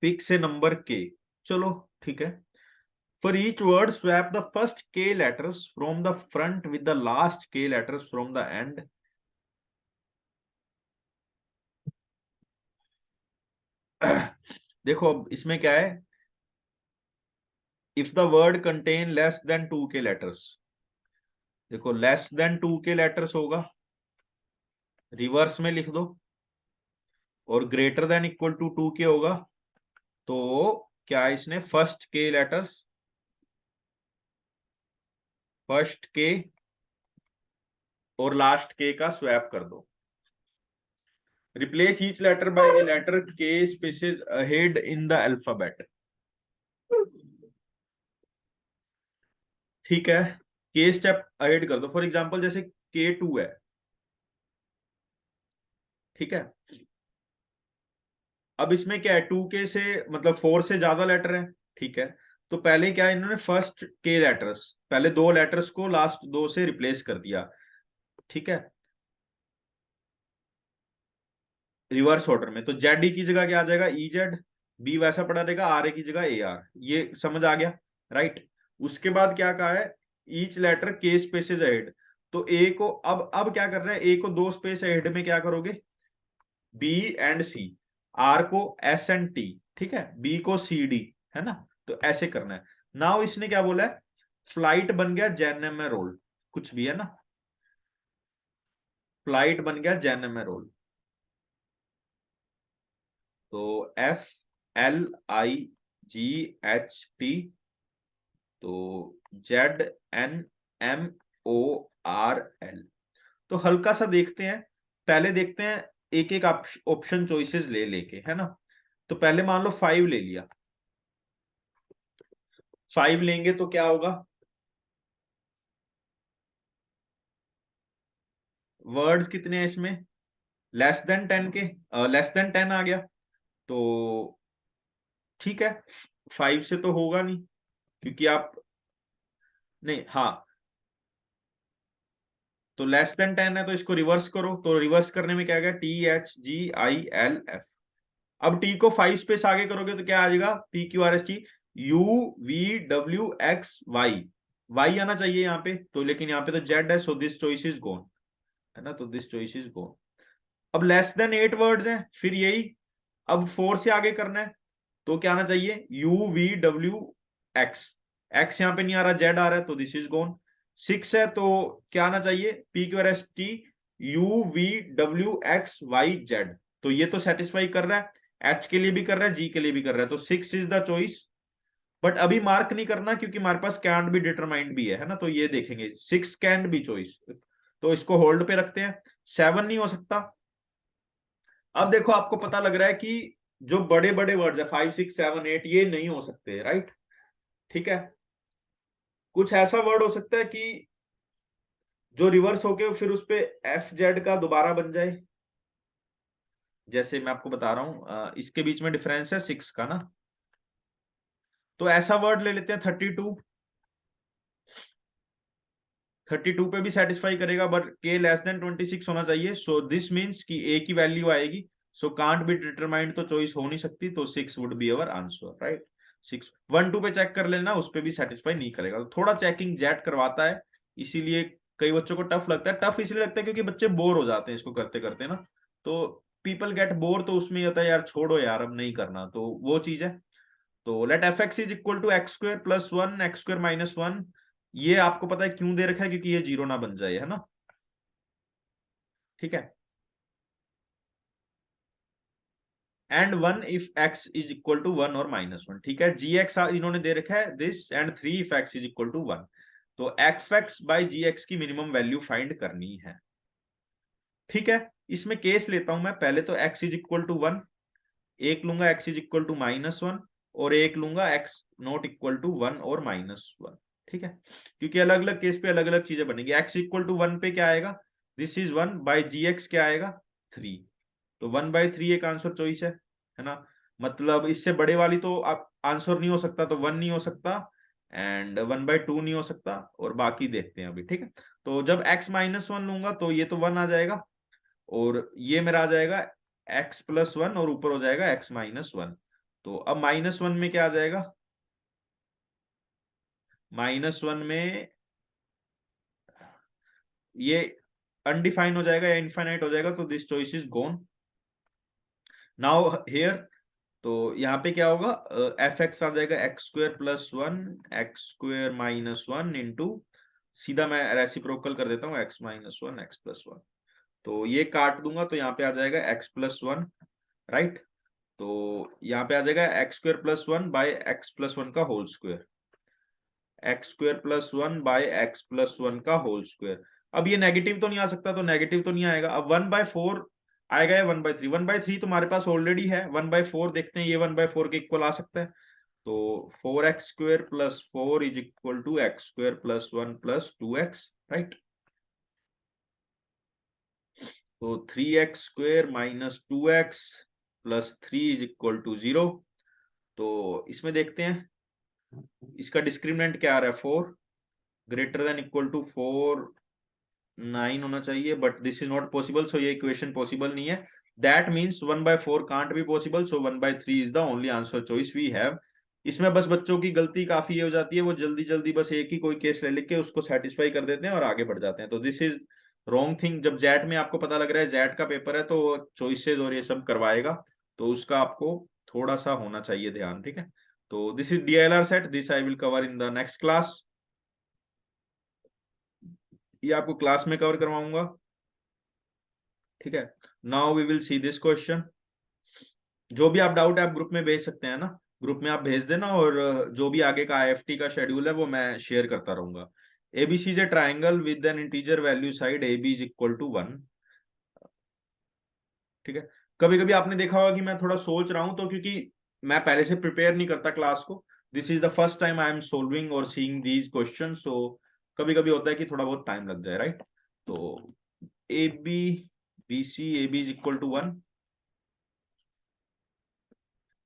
Speaker 1: fix number के, चलो ठीक है। For each word swap the first k letters from the front with the last k letters from the end। देखो अब इसमें क्या है, if the word contain less than 2k letters, देखो लेस देन 2k लेटर्स होगा, reverse में लिख दो, और greater than equal to 2k होगा, तो क्या इसने फर्स्ट के लेटर्स, फर्स्ट के और लास्ट के का स्वैप कर दो। Replace each letter by a letter K spaces ahead in the alphabet. ठीक है, के स्टेप अहेड कर दो। फॉर एग्जांपल जैसे K2 है, ठीक है, अब इसमें क्या है, 2K से मतलब 4 से ज्यादा लेटर है, ठीक है। तो पहले क्या है, इन्होंने फर्स्ट के लेटर्स, पहले दो लेटर्स को लास्ट दो से रिप्लेस कर दिया, ठीक है, रिवर्स ऑर्डर में। तो जेड ई की जगह क्या आ जाएगा, ई जेड, बी वैसा पड़ा रहेगा, आर ए की जगह ए आर, ये समझ आ गया, राइट। उसके बाद क्या कहा है, each letter K spaces ahead. तो ए को अब क्या कर रहे हैं, ए को 2 स्पेस अहेड में क्या करोगे, बी एंड सी, आर को एस एंड टी, ठीक है, बी को सी डी, है ना। तो ऐसे करना है। नाउ इसने क्या बोला है, फ्लाइट बन गया जैन में रोल, कुछ भी है ना, फ्लाइट बन गया जैन में रोल। तो FLIGHT, तो ZNMORL। तो हल्का सा देखते हैं, पहले देखते हैं एक एक ऑप्शन चॉइसेस ले लेके, है ना। तो पहले मान लो 5 ले लिया, 5 लेंगे तो क्या होगा, वर्ड्स कितने हैं इसमें, लेस देन 10 के, लेस देन 10 आ गया, तो ठीक है, 5 से तो होगा नहीं, क्योंकि आप, नहीं, हाँ, तो लेस देन 10 है, तो इसको रिवर्स करो, तो रिवर्स करने में क्या आएगा, THGILF। अब टी को 5 स्पेस आगे करोगे तो क्या आ जाएगा, PQRST UVWXY, वाई आना चाहिए यहाँ पे तो, लेकिन यहाँ पे तो जेड है, so this choice is gone, है ना, तो दिस चॉइस इज गॉन। अब लेस देन 8 वर्ड्स हैं, फिर यही, अब 4 से आगे करना है, तो क्या आना चाहिए, UVWX, एक्स यहाँ पे नहीं आ रहा, जेड आ रहा है, तो दिस इज गॉन। 6 है तो क्या आना चाहिए, PQRST UVWXYZ, तो ये तो सेटिस्फाई कर रहा है, एच के लिए भी कर रहा है, जी के लिए भी कर रहा है, तो 6 इज द चॉइस। बट अभी मार्क नहीं करना, क्योंकि हमारे पास कैंट भी डिटरमाइंड भी है ना, तो ये देखेंगे 6 कैंट बी चॉइस, तो इसको होल्ड पे रखते हैं। 7 नहीं हो सकता। अब देखो आपको पता लग रहा है कि जो बड़े बड़े वर्ड्स है, 5 6 7 8, ये नहीं हो सकते, राइट, ठीक है, कुछ ऐसा वर्ड हो सकता है कि जो रिवर्स होके फिर उस पे एफ जेड का दोबारा बन जाए। जैसे मैं आपको बता रहा हूं, इसके बीच में डिफरेंस है 6 का ना, तो ऐसा वर्ड ले लेते हैं 32। 32 पे भी सेटिस्फाई करेगा, बट के लेस देन 26 होना चाहिए। सो दिस मीन्स कि ए की वैल्यू आएगी। सो कांट बी डिटरमाइंड, तो चॉइस हो नहीं सकती, तो 6 would be our answer, right. 6 1 2 पे चेक कर लेना, उस पे भी सेटिस्फाई नहीं करेगा, तो थोड़ा चेकिंग जेट करवाता है, इसीलिए कई बच्चों को टफ लगता है। टफ इसलिए लगता है क्योंकि बच्चे बोर हो जाते हैं इसको करते करते ना, तो पीपल गेट बोर, तो उसमें ये होता है यार छोड़ो यार अब नहीं करना, तो वो चीज है। तो let f x is equal to x square plus one x square minus one. ये आपको पता है क्यों दे रखा है, क्योंकि ये जीरो ना बन जाए, है ना। ठीक है। And one if x is equal to one और माइनस वन। ठीक है, जी एक्स इन्होंने दे रखा है this, and three if x is equal to one. तो F x by ji x की मिनिमम वैल्यू फाइंड करनी है। ठीक है, इसमें केस लेता हूं मैं। पहले तो x is equal to one, एक लूंगा x is equal to minus one, और एक लूंगा x not equal to one और माइनस वन। ठीक है, क्योंकि अलग अलग केस पे अलग अलग चीजें बनेगी। एक्स इक्वल टू वन पे क्या आएगा, this is one by ji x क्या आएगा, थ्री। तो वन बाई थ्री एक आंसर चॉइस है ना। मतलब इससे बड़े वाली तो आप आंसर नहीं हो सकता, तो वन नहीं हो सकता, एंड वन बाई टू नहीं हो सकता, और बाकी देखते हैं अभी। ठीक है, तो जब x माइनस वन लूंगा तो ये तो वन आ जाएगा, और ये मेरा आ जाएगा x प्लस वन, और ऊपर हो जाएगा x माइनस वन। तो अब माइनस वन में क्या आ जाएगा, माइनस वन में ये अनडिफाइन हो जाएगा या इनफाइनाइट हो जाएगा, तो this choice is gone. Now here, तो यहाँ पे क्या होगा, एफ एक्स आ जाएगा x square plus one x square minus one into, सीधा मैं रेसिप्रोकल कर देता हूँ, x minus one x plus one. तो ये काट दूंगा तो यहाँ पे आ जाएगा एक्स प्लस वन, राइट। तो यहाँ पे आ जाएगा x square plus one by x plus one का whole square, x square plus one by x plus one का होल स्क्वेयर। अब ये नेगेटिव तो नहीं आ सकता, तो नेगेटिव तो नहीं आएगा। अब वन बाय फोर आएगा या one by three, one by three तुम्हारे पास ऑलरेडी है, वन बाय फोर देखते हैं, ये वन बाय फोर के इक्वल आ सकता है। तो four x square plus four is equal to x square plus one plus two x, right. तो three x square minus two x plus three is equal to zero. तो इसमें देखते हैं इसका डिस्क्रिमिनेंट क्या आ रहा है, four, greater than equal to four, 9 होना चाहिए, but this is not possible, so ये इक्वेशन पॉसिबल नहीं है। That means one by four can't be possible, so one by three is the only answer choice we have. इसमें बस बच्चों की गलती काफी ये हो जाती है, वो जल्दी जल्दी बस एक ही कोई केस ले लेके उसको सेटिस्फाई कर देते हैं और आगे बढ़ जाते हैं, तो दिस इज रॉन्ग थिंग। जब जैट में आपको पता लग रहा है जैट का पेपर है, तो चॉइसेस और ये सब करवाएगा, तो उसका आपको थोड़ा सा होना चाहिए ध्यान। ठीक है, तो this is DLR set, this I will cover in the next class. ये आपको क्लास में कवर करवाऊंगा। ठीक है, now we will see this question. जो भी आप डाउट है आप ग्रुप में भेज सकते हैं ना, ग्रुप में आप भेज देना, और जो भी आगे का आईएफटी का शेड्यूल है वो मैं शेयर करता रहूंगा। ABC is a triangle with an integer value side A B is equal to one. ठीक है, कभी कभी आपने देखा होगा कि मैं थोड़ा सोच रहा हूं, तो क्योंकि मैं पहले से प्रिपेयर नहीं करता क्लास को, this is the first time I am solving और सीइंग दीज क्वेश्चन, सो कभी कभी होता है कि थोड़ा बहुत टाइम लग जाए, राइट। तो A B B C A B is equal to one,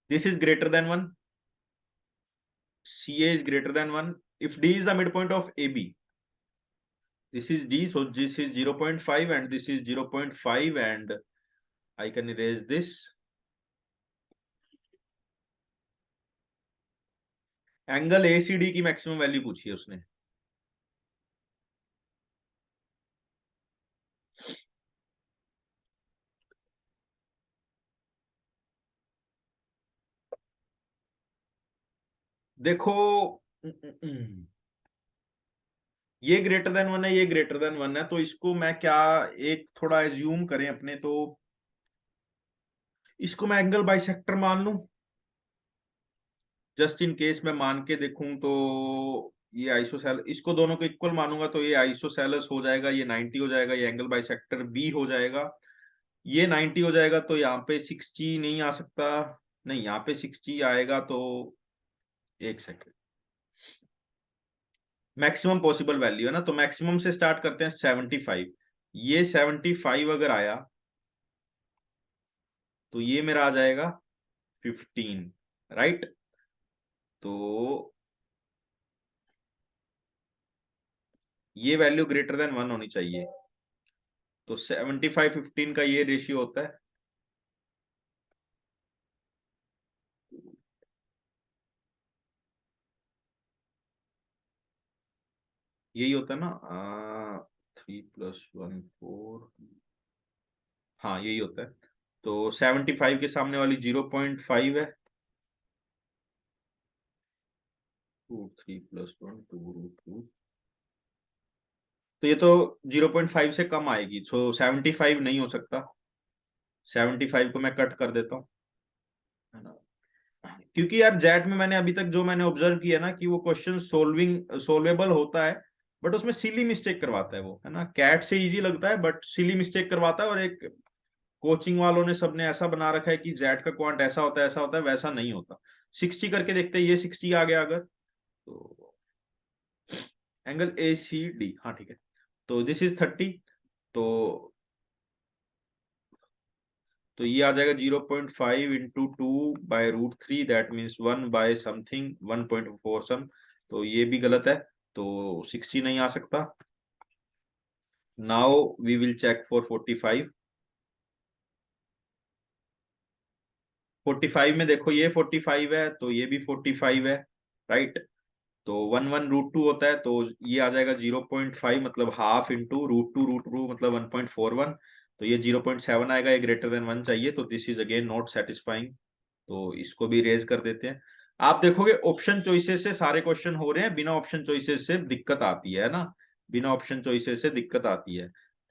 Speaker 1: this is greater than 1, CA is greater than 1, if D is the midpoint of AB, this is D, so this is 0.5 and this is 0.5, and I can erase this. Angle ACD की maximum value पूछी है उसने। देखो, ये greater than one है, ये greater than one है, तो इसको मैं क्या, एक थोड़ा एज्यूम करें अपने, तो इसको मैं एंगल बाइसेक्टर मान लूं, जस्ट इन केस मैं मान के देखूं, तो ये आइसोसेल, इसको दोनों को इक्वल मानूंगा तो ये आइसोसेलस हो जाएगा, ये 90 हो जाएगा, ये एंगल बाइसेक्टर बी हो जाएगा, ये 90 हो जाएगा, तो यहाँ पे 60 नहीं आ सकता, नहीं यहाँ पे 60 आएगा, तो एक सेकंड, मैक्सिमम पॉसिबल वैल्यू है ना, तो मैक्सिमम से स्टार्ट करते हैं 75। ये 75 अगर आया तो ये मेरा आ जाएगा 15, राइट। तो ये वैल्यू ग्रेटर देन 1 होनी चाहिए। तो 75 15 का ये रेशियो होता है, यही होता है ना, 3+1 4, हाँ यही होता है। तो 75 के सामने वाली 0.5 है, 2 3+1 2√2। तो ये तो 0.5 से कम आएगी, सो 75 नहीं हो सकता, 75 को मैं कट कर देता हूँ, है ना। क्योंकि यार जेट में मैंने अभी तक जो मैंने ऑब्जर्व किया ना कि वो क्वेश्चन सोल्वेबल होता है, बट उसमें सिली मिस्टेक करवाता है वो, है ना। कैट से इजी लगता है बट सिली मिस्टेक करवाता है, और एक कोचिंग वालों ने सबने ऐसा बना रखा है कि जेट का क्वांट ऐसा होता है ऐसा होता है, वैसा नहीं होता। 60 करके देखते हैं, ये 60 आ गया अगर, तो एंगल ए सी डी, हाँ ठीक है। तो दिस इज 30। तो ये आ जाएगा 0.5 × 2 / √3, दैट मीन्स 1/समथिंग 1.4 सम। तो ये भी गलत है, तो 60 नहीं आ सकता। Now we will check for 45। 45 में देखो, ये 45 है तो ये भी 45 है, राइट। तो 1/√2 होता है, तो ये आ जाएगा 0.5, मतलब हाफ इंटू √2 मतलब 1.41। तो ये 0.7 आएगा, ये ग्रेटर देन 1 चाहिए, तो this is again not satisfying. तो इसको भी रेज कर देते हैं। आप देखोगे ऑप्शन चॉइसेस से सारे क्वेश्चन हो रहे हैं, बिना ऑप्शन चॉइसेस से दिक्कत आती है ना, बिना ऑप्शन चॉइसेस से दिक्कत आती है।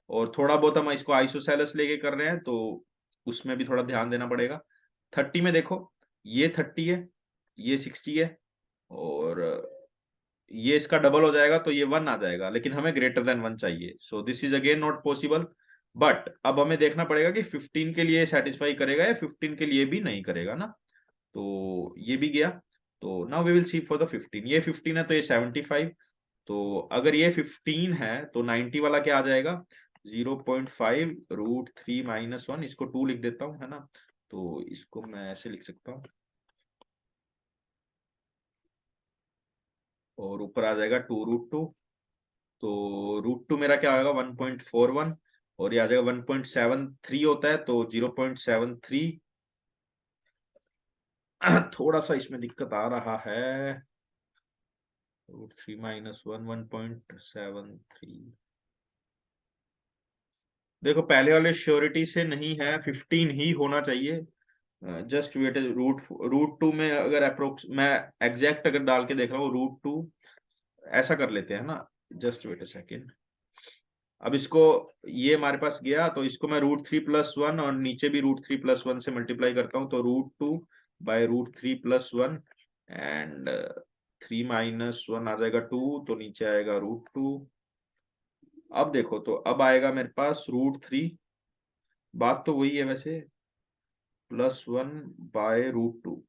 Speaker 1: और थोड़ा बहुत हम इसको आइसोसेलेस लेके कर रहे हैं, तो उसमें भी थोड़ा ध्यान देना पड़ेगा। 30 में देखो, ये 30 है, ये 60 है, और ये इसका डबल हो जाएगा तो ये 1 आ जाएगा, लेकिन हमें ग्रेटर देन 1 चाहिए, सो this is again not possible. But अब हमें देखना पड़ेगा कि 15 के लिए सेटिस्फाई करेगा या 15 के लिए भी नहीं करेगा ना। तो ये भी गया। तो now we will see for the 15। ये 15 है तो ये 75। तो अगर ये 15 है तो 90 वाला क्या आ जाएगा, 0.5 √3 - 1, इसको 2 लिख देता हूँ, है ना। तो इसको मैं ऐसे लिख सकता हूँ, और ऊपर आ जाएगा 2√2। तो √2 मेरा क्या आएगा, 1.41, और ये आ जाएगा 1.73 होता है, तो 0.73। थोड़ा सा इसमें दिक्कत आ रहा है, √3 - 1 1.73। देखो पहले वाले श्योरिटी से नहीं है, 15 ही होना चाहिए। जस्ट वेट, रूट टू में अगर अप्रोक्स मैं एग्जैक्ट अगर डाल के देख रहा हूँ, √2 ऐसा कर लेते हैं ना। Just wait a second. अब इसको, ये हमारे पास गया, तो इसको मैं √3 + 1 और नीचे भी √3 + 1 से मल्टीप्लाई करता हूँ, तो √2 / √3 + 1, एंड 3 - 1 आ जाएगा 2, तो नीचे आएगा √2। अब देखो, तो अब आएगा मेरे पास √3, बात तो वही है वैसे, +1/√2।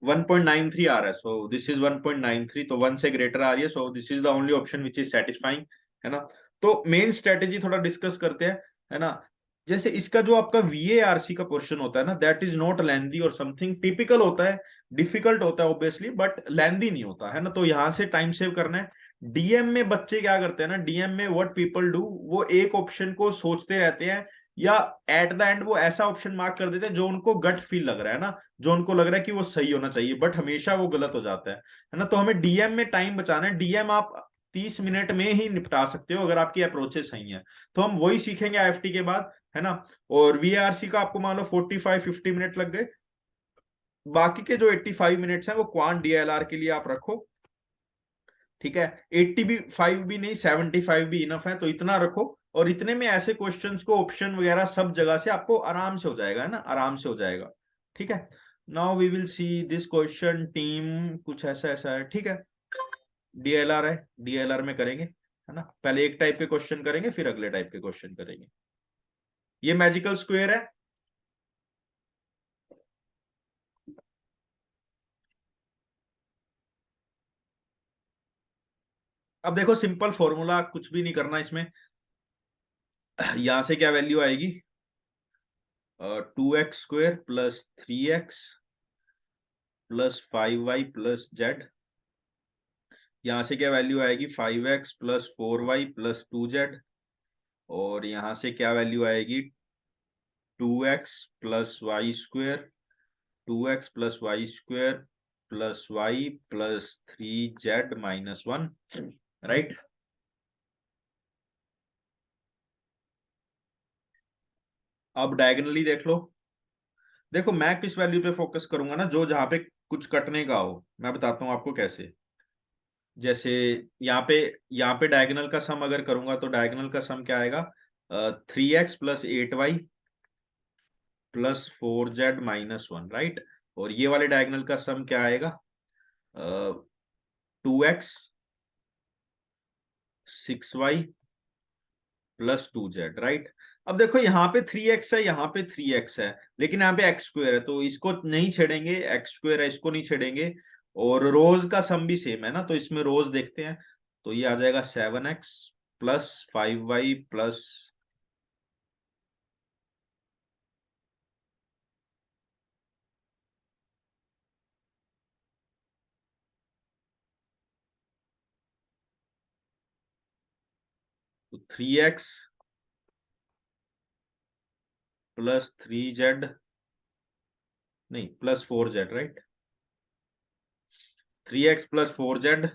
Speaker 1: 1.93 आ रहा है, सो दिस इज 1.93, तो 1 से ग्रेटर आ रही है, सो this is the only option which is satisfying, है ना। तो मेन स्ट्रेटेजी थोड़ा डिस्कस करते हैं, है ना। जैसे इसका जो आपका VARC का क्वेश्चन होता है ना, दैट इज नॉट लेंदी और समथिंग, टिपिकल होता है, डिफिकल्ट होता है ऑब्वियसली, बट लेंदी नहीं होता है ना। तो यहाँ से टाइम सेव करना है। डीएम में बच्चे क्या करते हैं ना, डीएम में व्हाट पीपल डू, वो एक ऑप्शन को सोचते रहते हैं, या एट द एंड वो ऐसा ऑप्शन मार्क कर देते हैं जो उनको गट फील लग रहा है ना, जो उनको लग रहा है कि वो सही होना चाहिए, बट हमेशा वो गलत हो जाता है ना। तो हमें डीएम में टाइम बचाना है। डीएम आप 30 मिनट में ही निपटा सकते हो अगर आपकी अप्रोचेस सही है। तो हम वही सीखेंगे आईएफटी के बाद, है ना। और VARC का आपको मान लो 45 50 मिनट लग गए, बाकी के जो 85 मिनट्स हैं वो क्वांट DLR के लिए आप रखो, ठीक है। 80 भी 5 भी नहीं, 75 भी इनफ है, तो इतना रखो। और इतने में ऐसे क्वेश्चंस को ऑप्शन वगैरह सब जगह से आपको आराम से हो जाएगा, है ना, आराम से हो जाएगा, ठीक है। Now we will see this question team, कुछ ऐसा ऐसा है, ठीक है। DLR है, DLR में करेंगे, है ना। पहले एक टाइप के क्वेश्चन करेंगे, फिर अगले टाइप के क्वेश्चन करेंगे। ये मैजिकल स्क्वायर है, अब देखो सिंपल फॉर्मूला, कुछ भी नहीं करना इसमें। यहां से क्या वैल्यू आएगी, 2x² plus 3x plus 5y plus Z. यहाँ से क्या वैल्यू आएगी, 5x plus 4y plus 2z। और यहाँ से क्या वैल्यू आएगी, 2x plus y square, 2x plus y square plus y plus 3z-1, right. अब डायगनली देख लो। देखो मैं किस वैल्यू पे फोकस करूंगा ना, जो जहां पे कुछ कटने का हो। मैं बताता हूँ आपको कैसे। जैसे यहाँ पे डायगोनल का सम अगर करूंगा तो डायगोनल का सम क्या आएगा, 3x plus 8y plus 4z-1, right. और ये वाले डायगोनल का सम क्या आएगा, 2x 6y plus 2z, right. अब देखो यहाँ पे 3x है, यहाँ पे 3x है, लेकिन यहाँ पे x² है, तो इसको नहीं छेड़ेंगे, x² है इसको नहीं छेड़ेंगे। और रोज का सम भी सेम है ना, तो इसमें रोज देखते हैं। तो ये आ जाएगा 7x प्लस 5y प्लस, तो 3x प्लस 3z, नहीं plus 4z, right. 3x plus 4z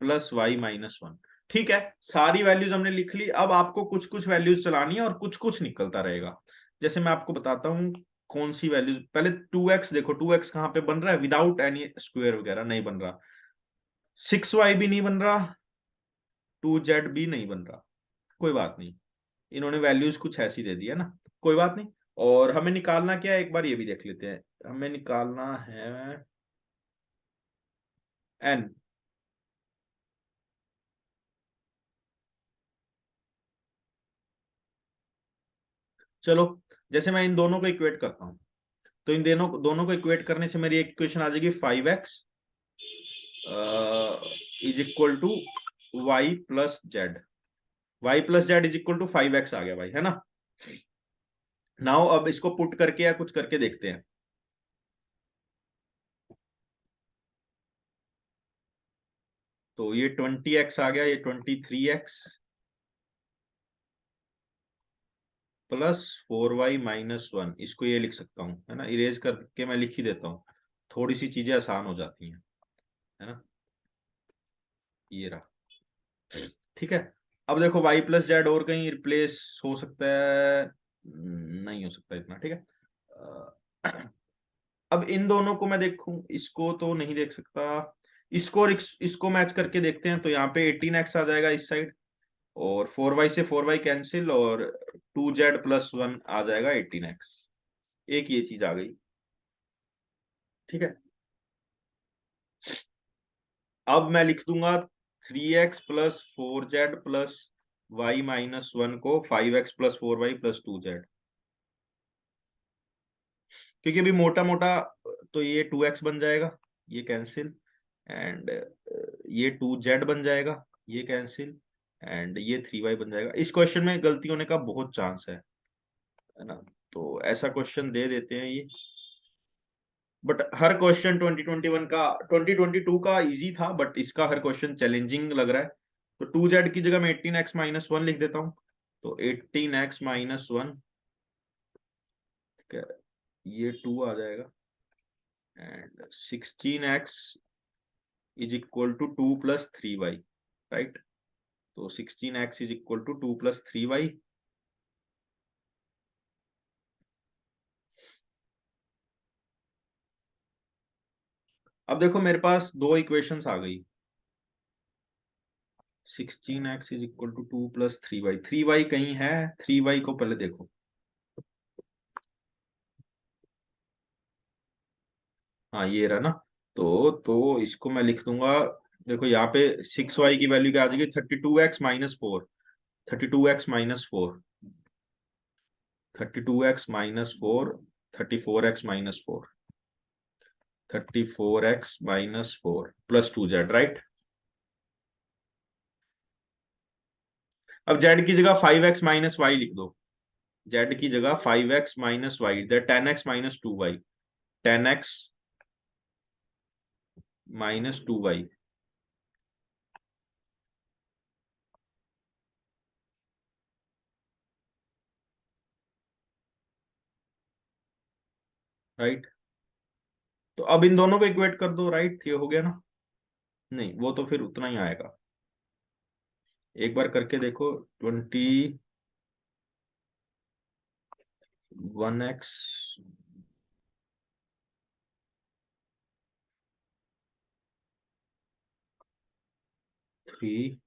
Speaker 1: plus y-1। ठीक है, सारी वैल्यूज हमने लिख ली। अब आपको कुछ कुछ वैल्यूज चलानी है और कुछ कुछ निकलता रहेगा। जैसे मैं आपको बताता हूँ कौन सी वैल्यूज। पहले 2x देखो, 2x कहाँ पे बन रहा है, विदाउट एनी स्क्वायर वगैरह नहीं बन रहा। 6y भी नहीं बन रहा, 2z भी नहीं बन रहा। कोई बात नहीं, इन्होंने वैल्यूज कुछ ऐसी दे दी है ना, कोई बात नहीं। और हमें निकालना क्या है, एक बार ये भी देख लेते हैं। हमें निकालना है n। चलो, जैसे मैं इन दोनों को इक्वेट करता हूँ, तो इन दोनों दोनों को इक्वेट करने से मेरी एक इक्वेशन आ जाएगी, 5x is equal to y plus z. Y plus z is equal to 5x आ गया भाई, है ना। नाउ अब इसको पुट करके या कुछ करके देखते हैं। तो ये 20x आ गया, ये 23x प्लस 4y-1, इसको ये लिख सकता हूँ, है ना। इरेज करके मैं लिख ही देता हूँ, थोड़ी सी चीजें आसान हो जाती हैं, है ना। ये रहा, ठीक है। अब देखो y प्लस जेड और कहीं रिप्लेस हो सकता है, नहीं हो सकता इतना, ठीक है। अब इन दोनों को मैं देखूं, इसको तो नहीं देख सकता। इसको और इसको मैच करके देखते हैं, तो यहाँ पे 18x आ जाएगा इस साइड, और 4y से 4y कैंसिल, और 2z+1 आ जाएगा 18x। एक ये चीज आ गई, ठीक है। अब मैं लिख दूंगा 3x plus 4z plus y-1 को 5x plus 4y plus 2z। क्योंकि अभी मोटा मोटा तो ये 2x बन जाएगा, ये कैंसिल, एंड ये 2z बन जाएगा, ये कैंसिल, एंड ये 3y बन जाएगा। इस क्वेश्चन में गलती होने का बहुत चांस है ना। तो ऐसा क्वेश्चन दे देते हैं ये। बट हर क्वेश्चन 2021 का, 2022 का इजी था, बट इसका हर क्वेश्चन चैलेंजिंग लग रहा है। तो 2z की जगह मैं 18x-1 लिख देता हूँ। तो 18x-1, ये 2 आ जाएगा, and 16x is equal to 2 plus 3y, right. तो 16x is equal to 2 plus 3y। अब देखो मेरे पास दो इक्वेशंस आ गई। 16x is equal to 2 plus 3y, 3y कहीं है, 3y को पहले देखो। हाँ ये रहा ना। तो इसको मैं लिख दूंगा। देखो यहाँ पे 6y की वैल्यू क्या आ जाएगी, 32x-4, 32x-4, 32x-4, 34x-4, 34x-4 plus 2z, right. अब जेड की जगह 5x - y लिख दो, जेड की जगह 5x - y, 10x - 2y, 10x - 2y, right. तो अब इन दोनों को इक्वेट कर दो, राइट, ये हो गया ना। नहीं, वो तो फिर उतना ही आएगा, एक बार करके देखो। 21x 3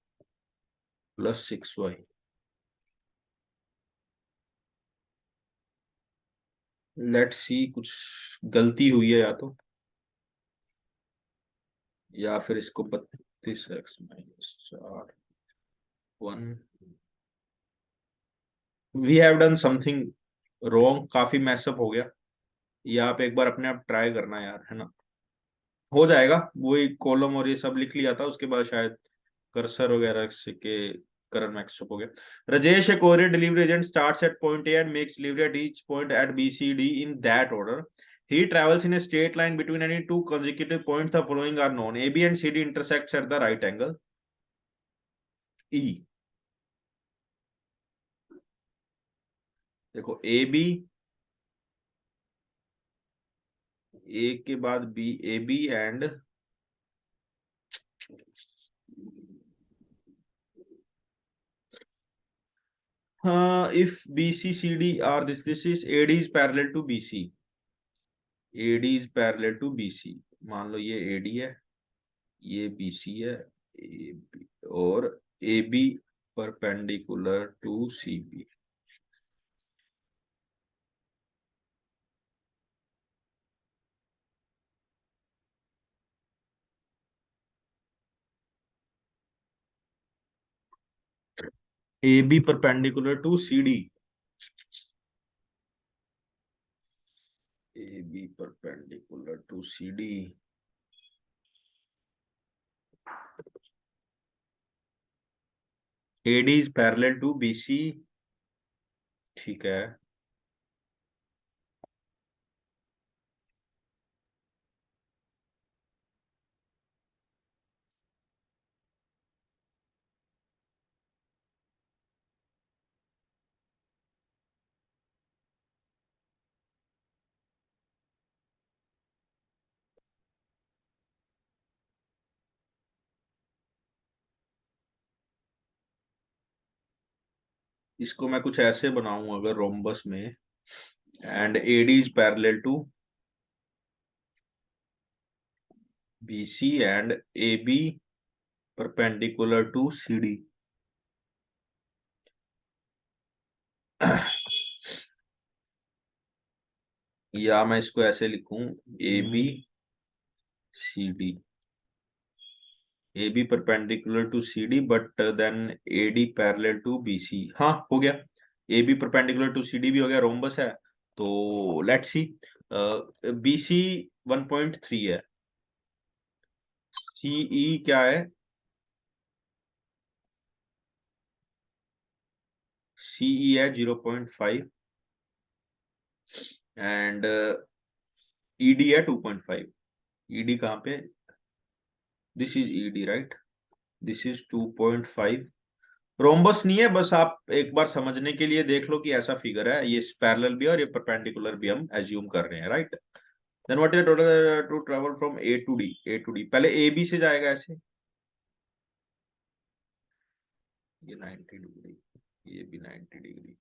Speaker 1: + 6y। लेट्स सी, कुछ गलती हुई है या तो, या फिर इसको 32x - 4 1, we have done something wrong, काफी मैसअप हो गया। ये आप एक बार अपने आप ट्राई करना यार, है ना, हो जाएगा। वही कॉलम और ये सब लिख लिया था, उसके बाद शायद कर्सर वगैरह से के करंट मैक्सअप हो गया। Rajesh, a courier delivery agent starts at point A and makes delivery at each point at B C D in that order. He travels in a straight line between any two consecutive points. The following are known: A, B, and C, D intersects at the right angle. E. देखो, A B, A के बाद B, A B and if B C C D are this is AD is parallel to BC, AD is parallel to BC। मान लो ये AD है, ये BC है, AB, और AB perpendicular to CB। AB perpendicular to CD, AB perpendicular to CD। AD is parallel to BC, ठीक है। इसको मैं कुछ ऐसे बनाऊं अगर रोम्बस में, and AD is parallel to BC and AB perpendicular to CD। या मैं इसको ऐसे लिखूं, ABCD, AB perpendicular to CD but then AD parallel to BC। हाँ, हो गया, AB परपेंडिकुलर टू CD भी हो गया, रोम्बस है। तो लेट्स सी, BC 1.3 है, CE क्या है, CE है 0.5, एंड ED है 2.5। ED कहाँ पे, this is ED right, this is 2.5। Rhombus नहीं है, बस आप एक बार समझने के लिए देख लो कि ऐसा फिगर है, ये पैरेलल भी और ये परपेंडिकुलर भी हम एज्यूम कर रहे हैं, right. Then what is total to travel from A to D, A to D पहले ए बी से जाएगा ऐसे, ये 90 डिग्री, ये भी 90 डिग्री।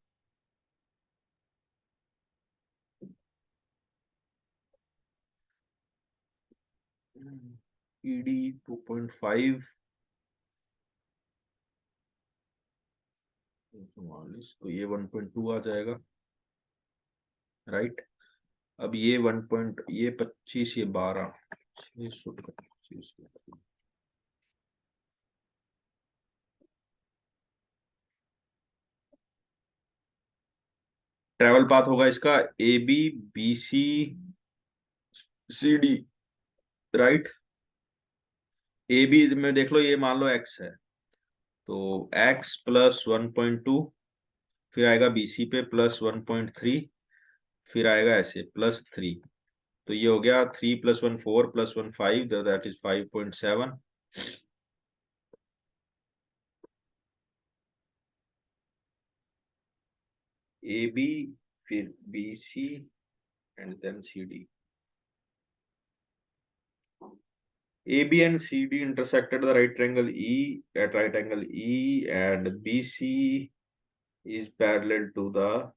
Speaker 1: ईडी 2.5, 44, तो ये 1.2 आ जाएगा, राइट। अब ये 1 पॉइंट, ये 25, ये 12, 625। ट्रेवल पाथ होगा इसका ABBCCD, राइट। AB में देख लो, ये मान लो X है, तो x प्लस 1.2, फिर आएगा BC पे प्लस 1.3, फिर आएगा ऐसे प्लस 3। तो ये हो गया 3 + 1 4 + 1 5, दैट इज 5.7। AB, फिर BC and then CD। AB and CD intersected the right triangle E at right angle E, and BC is parallel to the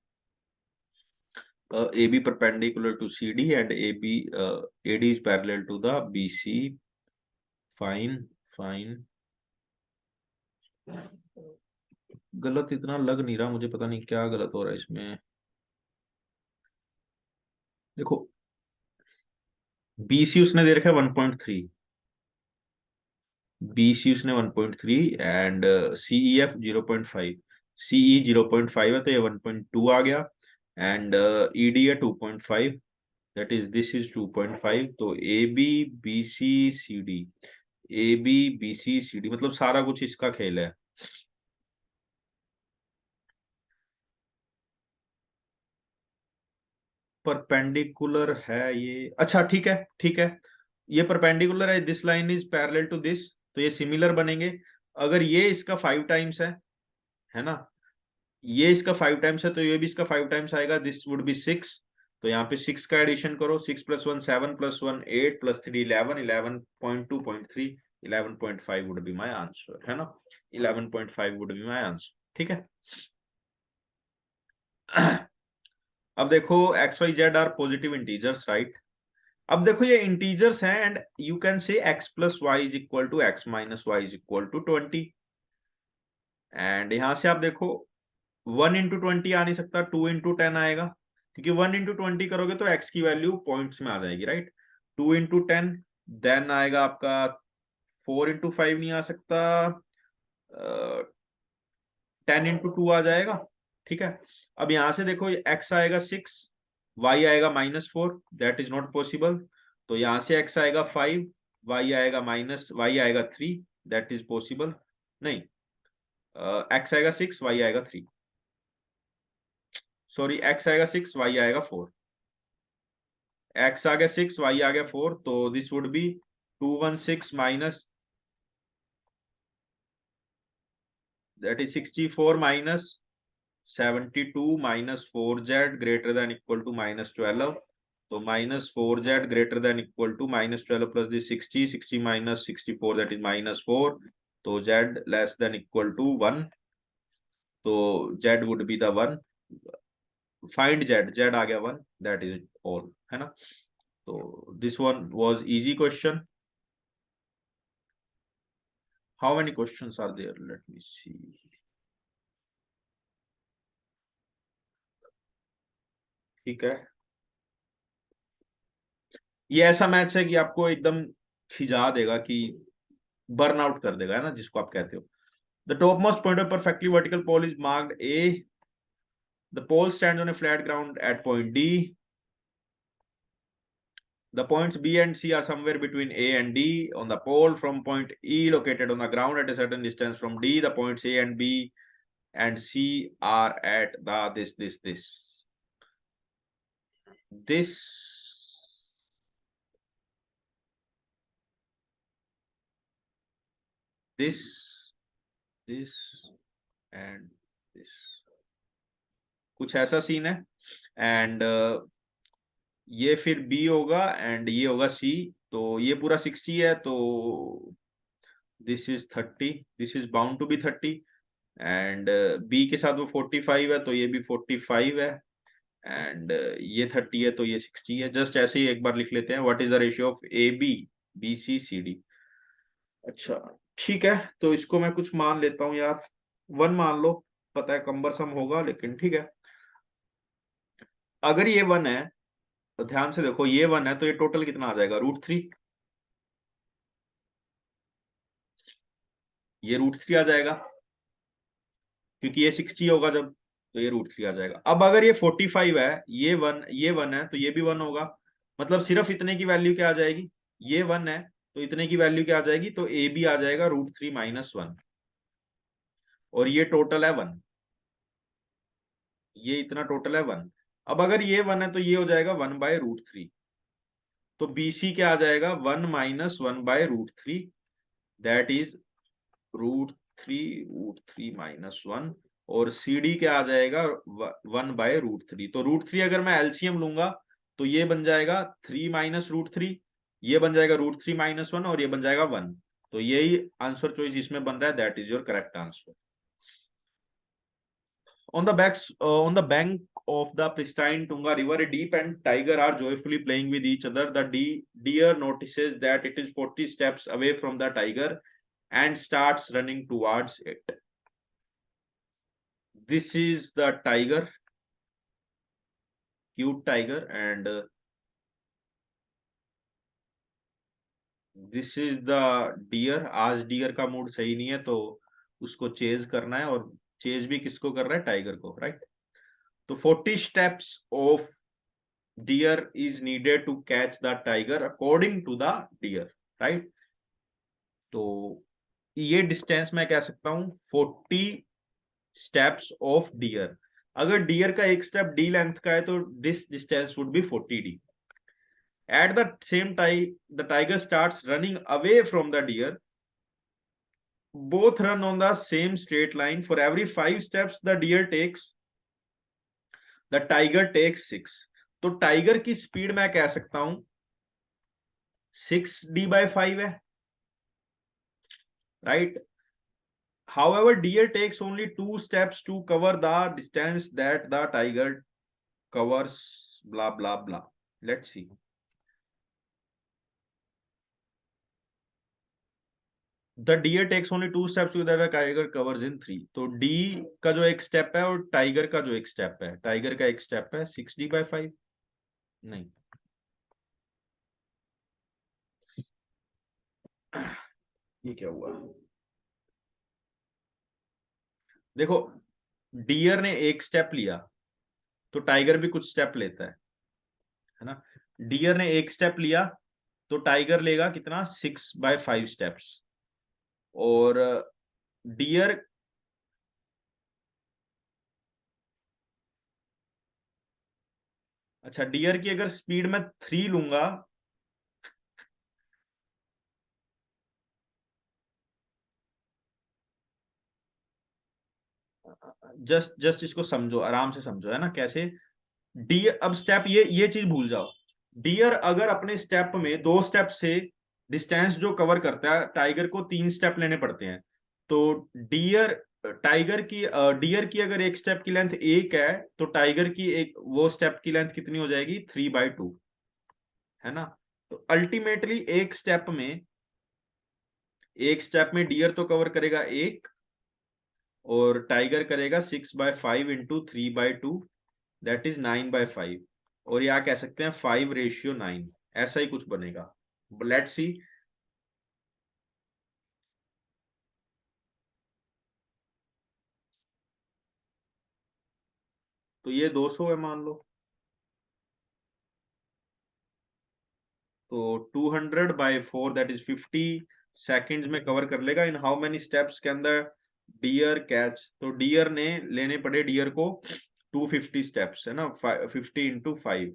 Speaker 1: AB perpendicular to CD, and AD is parallel to the BC. Fine, fine. गलत इतना लग नहीं रहा मुझे, पता नहीं क्या गलत हो रहा है इसमें। देखो BC उसने दे रखा है 1.3, BC उसने 1.3 एंड CEF 0.5, CE 0.5 है तो ये 1.2 आ गया, एंड ED है 2.5, दैट इज दिस इज 2.5। तो AB BC CD, AB BC CD मतलब सारा कुछ इसका खेल है। परपेंडिकुलर है ये, अच्छा ठीक है ठीक है, ये परपेंडिकुलर है, this line is parallel to this, तो ये सिमिलर बनेंगे। अगर ये इसका 5 टाइम्स है ना, ये इसका 5 टाइम्स है तो ये भी इसका 5 टाइम्स आएगा, दिस वुड बी 6। तो यहाँ पे 6 का एडिशन करो, 6 + 1 7 + 1 8 + 3 11, 11.2.3, 11.5 वुड बी माय आंसर, है ना, 11.5 वुड बी माय आंसर, ठीक है। अब देखो x y z are positive integers, right. अब देखो ये इंटीजर्स हैं and you can say x + y = x - y = 20, and यहां से आप देखो 1 × 20 आ नहीं सकता, 2 × 10 आएगा, क्योंकि 1 × 20 करोगे तो x की वैल्यू पॉइंट्स में आ जाएगी, राइट। 2 × 10 देन आएगा आपका 4 × 5 नहीं आ सकता, 10 × 2 आ जाएगा, ठीक है। अब यहां से देखो x आएगा 6, y आएगा -4, दैट इज नॉट पॉसिबल। तो यहां से x आएगा 5, y आएगा 3, दैट इज पॉसिबल नहीं। x आएगा 6, y आएगा 3, सॉरी x आएगा 6, y आएगा 4, x आ गया 6, y आ गया 4, तो this would be 216 minus, that is 64 minus 72 minus 4z greater than equal to -12। तो -4z greater than equal to -12 plus this 60, 60 minus 64 that is -4, तो z less than equal to 1, तो z would be the 1, find z आ गया 1, that is all, है ना। तो this one was easy question. How many questions are there, late me सी। ठीक है, ये ऐसा मैच है कि आपको एकदम खिजा देगा, कि बर्न आउट कर देगा, है ना, जिसको आप कहते हो। The top most point of perfectly vertical pole is marked A, the pole stands on a flat ground at point D, the points B and C are somewhere between A and D on the pole from point E located on the ground at a certain distance from D, the points A and B and C are at the this this this and this, कुछ ऐसा scene है, and ये फिर B होगा and ये होगा C, तो ये पूरा 60 है, तो this is 30, this is bound to be 30, and B के साथ वो 45 है, तो ये भी 45 है, एंड ये 30 है, तो ये 60 है। जस्ट ऐसे ही एक बार लिख लेते हैं, what is the ratio of AB BC CD। अच्छा ठीक है, तो इसको मैं कुछ मान लेता हूँ यार, 1 मान लो, पता है कम्बरसम होगा लेकिन ठीक है। अगर ये 1 है तो ध्यान से देखो, ये 1 है तो ये टोटल कितना आ जाएगा, √3, ये √3 आ जाएगा, क्योंकि ये 60 होगा जब, तो ये √3 आ जाएगा। अब अगर ये 45 है, ये वन है, तो ये भी 1 होगा, मतलब सिर्फ इतने की वैल्यू क्या आ जाएगी, ये 1 है तो इतने की वैल्यू क्या आ जाएगी, तो ए बी आ जाएगा √3 - 1। और ये टोटल है 1, ये इतना टोटल है 1। अब अगर ये 1 है तो ये हो जाएगा 1/√3। तो BC क्या आ जाएगा, 1 - 1/√3, दैट इज √3 -1। और CD क्या आ जाएगा, 1/√3। तो √3 अगर मैं एलसीएम लूंगा तो ये बन जाएगा 3 - √3, ये बन जाएगा √3 - 1, और ये बन जाएगा 1। तो यही आंसर चॉइस इसमें बन रहा है, that is your correct answer. On the bank of the pristine Tunga River, a deep and tiger are joyfully playing with each other. The deer notices that it is 40 steps away from the tiger and starts running towards it. This is the tiger, cute tiger, and this is the deer. आज dear का mood सही नहीं है तो उसको chase करना है, और चेज भी किसको कर रहा है, टाइगर को, राइट। तो 40 steps of deer is needed to catch the tiger according to the deer, right। तो ये डिस्टेंस मैं कह सकता हूं 40 steps of deer। अगर डियर का एक स्टेप डी लेंथ का है तो this distance would be 40d। At the same time, the tiger starts running away from the deer. Both run on the same straight line. For every 5 steps the deer takes, the tiger takes 6। तो tiger की speed मैं कह सकता हूं 6d/5 है, right. However, deer takes only 2 steps to cover the distance that the tiger covers, blah blah blah। Let's see। The deer takes only 2 steps with the tiger covers in 3। तो D का जो एक step है और tiger का जो एक step है, टाइगर का एक स्टेप है 6d/5, नहीं, ये क्या हुआ, देखो डियर ने एक स्टेप लिया तो टाइगर भी कुछ स्टेप लेता है ना। डियर ने एक स्टेप लिया तो टाइगर लेगा कितना, 6/5 स्टेप्स। और डियर, अच्छा डियर की अगर स्पीड में 3 लूंगा, जस्ट इसको समझो, आराम से समझो, है ना, कैसे। डियर, अब स्टेप, ये चीज भूल जाओ। डियर अगर अपने स्टेप में 2 स्टेप से डिस्टेंस जो कवर करता है, टाइगर को 3 स्टेप लेने पड़ते हैं। तो डियर, डियर की अगर एक स्टेप की लेंथ 1 है तो टाइगर की एक वो स्टेप की लेंथ कितनी हो जाएगी, 3/2, है ना। तो अल्टीमेटली एक स्टेप में डियर तो कवर करेगा 1, और टाइगर करेगा 6/5 इंटू 3/2, दैट इज 9/5। और या कह सकते हैं 5:9, ऐसा ही कुछ बनेगा। Let's see. तो ये 200 है मान लो, तो 200/4 दैट इज 50 सेकेंड्स में कवर कर लेगा। इन हाउ मेनी स्टेप्स के अंदर डियर कैच, तो डियर ने लेने पड़े डियर को 250 स्टेप्स, है ना, 50 इंटू 5,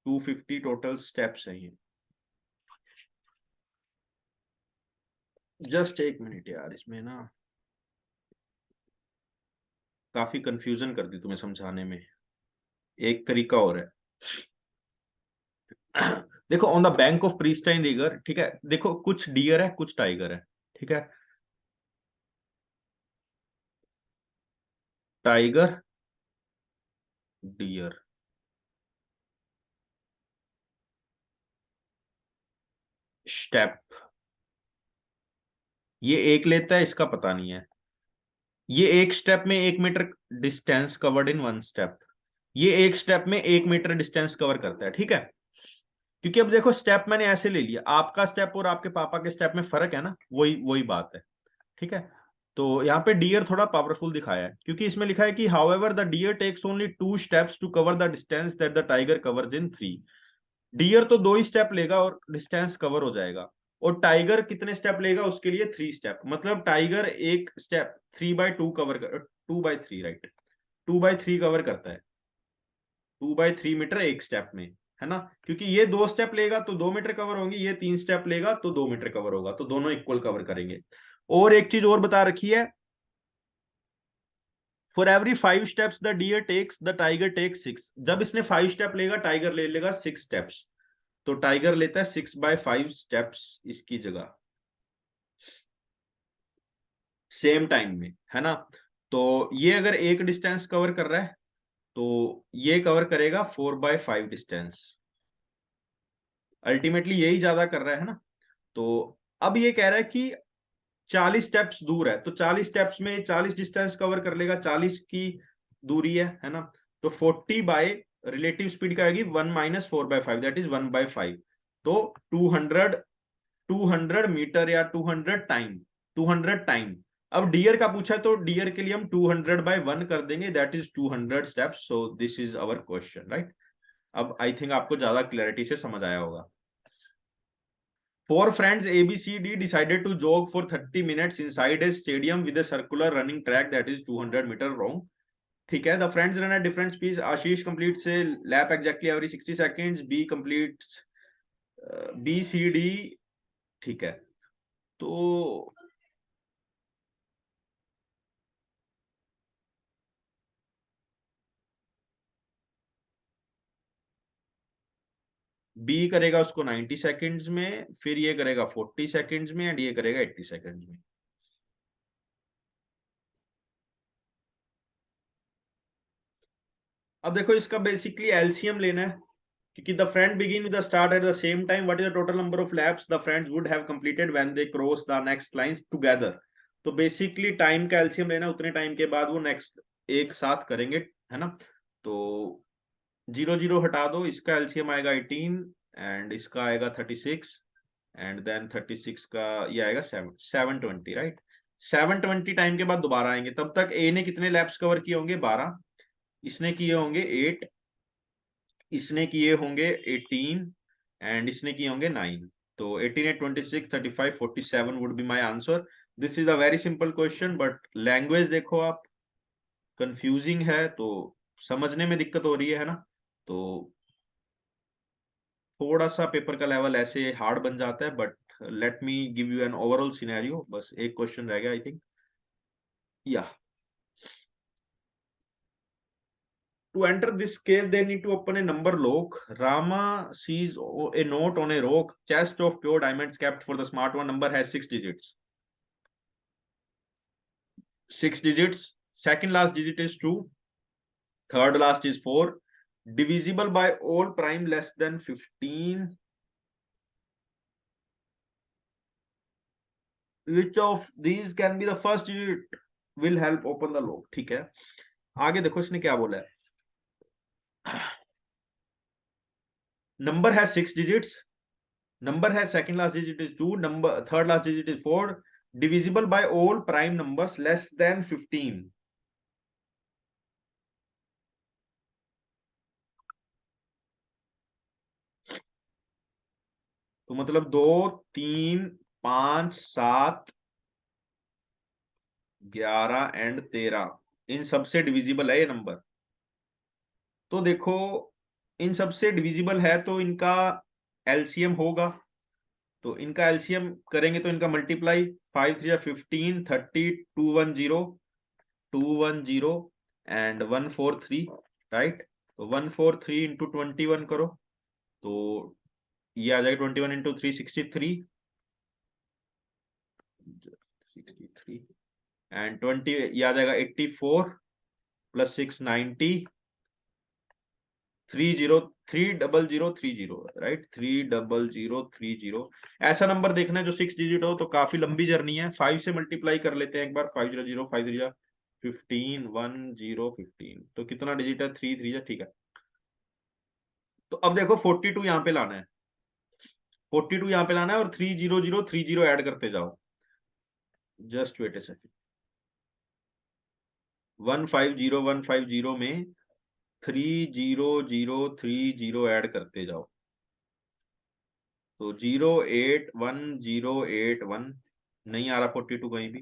Speaker 1: 250 टोटल स्टेप्स है ये। जस्ट एक मिनट यार, इसमें ना काफी कंफ्यूजन कर दी तुम्हें समझाने में। एक तरीका और है। देखो on the bank of pristine river, ठीक है, देखो कुछ डियर है कुछ टाइगर है, ठीक है। टाइगर, डियर, स्टेप, ये एक लेता है, इसका पता नहीं है। ये एक स्टेप में 1 metre distance covered in 1 step, ये एक स्टेप में 1 मीटर डिस्टेंस कवर करता है, ठीक है। क्योंकि अब देखो स्टेप मैंने ऐसे ले लिया, आपका स्टेप और आपके पापा के स्टेप में फर्क है ना, वही वही बात है, ठीक है। तो यहाँ पे डियर थोड़ा पावरफुल दिखाया है, क्योंकि इसमें लिखा है कि however the deer takes only 2 steps to cover the distance that the tiger covers in 3। Deer तो 2 ही स्टेप लेगा और डिस्टेंस कवर हो जाएगा। और टाइगर कितने स्टेप लेगा, उसके लिए 3 स्टेप, मतलब टाइगर एक स्टेप 3/2 कवर कर, 2/3 राइट, 2/3 कवर करता है, 2/3 मीटर एक स्टेप में, है ना, क्योंकि ये 2 स्टेप लेगा तो 2 मीटर कवर होंगे, ये 3 स्टेप लेगा तो 2 मीटर कवर होगा, तो दोनों इक्वल कवर करेंगे। और एक चीज और बता रखी है, for every 5 steps the deer takes the tiger takes 6। जब इसने 5 स्टेप लेगा टाइगर ले लेगा 6 स्टेप्स, तो टाइगर लेता है 6/5 स्टेप्स इसकी जगह सेम टाइम में, है ना। तो ये अगर एक डिस्टेंस कवर कर रहा है तो ये कवर करेगा 4/5 डिस्टेंस, अल्टीमेटली यही ज्यादा कर रहा है ना। तो अब ये कह रहा है कि 40 स्टेप्स दूर है, तो 40 स्टेप्स में 40 डिस्टेंस कवर कर लेगा, 40 की दूरी है ना। तो 40 बाय रिलेटिव स्पीड का आएगी 1 - 4/5, दैट इज 1/5। तो 200 मीटर या 200 टाइम। अब डियर का पूछा तो डियर के लिए हम 200/1 कर देंगे, that is 200 steps. So this is our question, right. अब आई थिंक आपको ज्यादा क्लैरिटी से समझ आया होगा। 4 friends A, B, C, D decided to jog for 30 minutes inside a stadium with a circular running track that is 200 meter long. ठीक है, the friends run at different speeds. Ashish completes a lap exactly every 60 seconds. B completes B, C, D. ठीक है, तो B करेगा उसको 90 seconds में, फिर ये करेगा 40 सेकेंड्स में, एंड ये करेगा 80 सेकेंड्स में। अब देखो इसका बेसिकली एलसीएम लेना है, क्योंकि the friend begin with the start at the same time, what is the total number of lapse the friends would have completed when they cross the next lines together. तो basically time का LCM लेना, उतने time के बाद वो next एक साथ करेंगे, है ना। तो 0 0 हटा दो, इसका एलसीएम आएगा 18 एंड इसका आएगा 36, एंड देन 36 का ये आएगा 720, राइट। 720 टाइम के बाद दोबारा आएंगे, तब तक ए ने कितने लैप्स कवर किए होंगे, 12, इसने किए होंगे 8, इसने किए होंगे 18 एंड इसने किए होंगे 9। तो 18 8 26 35 47 would be my answer. This is a very simple question, but language देखो आप, कंफ्यूजिंग है, तो समझने में दिक्कत हो रही है ना। तो थोड़ा सा पेपर का लेवल ऐसे हार्ड बन जाता है, but let me give you an overall scenario. बस एक क्वेश्चन रह गया आई थिंक, या to enter this cave they need to open a number lock. Rama sees a note on a rock, chest of pure diamonds kept for the smart one. Number has 6 digits, 6 digits. Second last digit is 2, third last is 4, divisible by all prime less than 15. Which of these can be the first digit will help open the lock? ठीक है, आगे देखो इसने क्या बोला है। Number है 6 digits, number has second last digit is 2, number third last digit is 4, divisible by all prime numbers less than 15। तो मतलब 2 3 5 7 11 एंड 13, इन सबसे डिविजिबल है ये नंबर। तो देखो इन सबसे डिविजिबल है तो इनका एलसीएम होगा, तो इनका एलसीएम करेंगे तो इनका मल्टीप्लाई, 5 3 15 30 210 210 एंड 143, राइट। तो 143 इंटू 21 करो, तो ये आ जाएगा 21 इंटू 3 63, 63 एंड 20 ये आ जाएगा 84 प्लस 6 90 3003030, राइट, 30030। ऐसा नंबर देखना है जो 6 डिजिट हो, तो काफी लंबी जर्नी है। 5 से मल्टीप्लाई कर लेते हैं एक बार, 500 5 3 15 10 15, तो कितना डिजिट है, 3 3, ठीक है। तो अब देखो 42 यहाँ पे लाना है, 42 यहाँ पे लाना है, और 30030 ऐड करते जाओ। जस्ट वेट ए सेकेंड, 150 में 30030 ऐड करते जाओ, तो 08108 1 नहीं आ रहा 42 कहीं भी,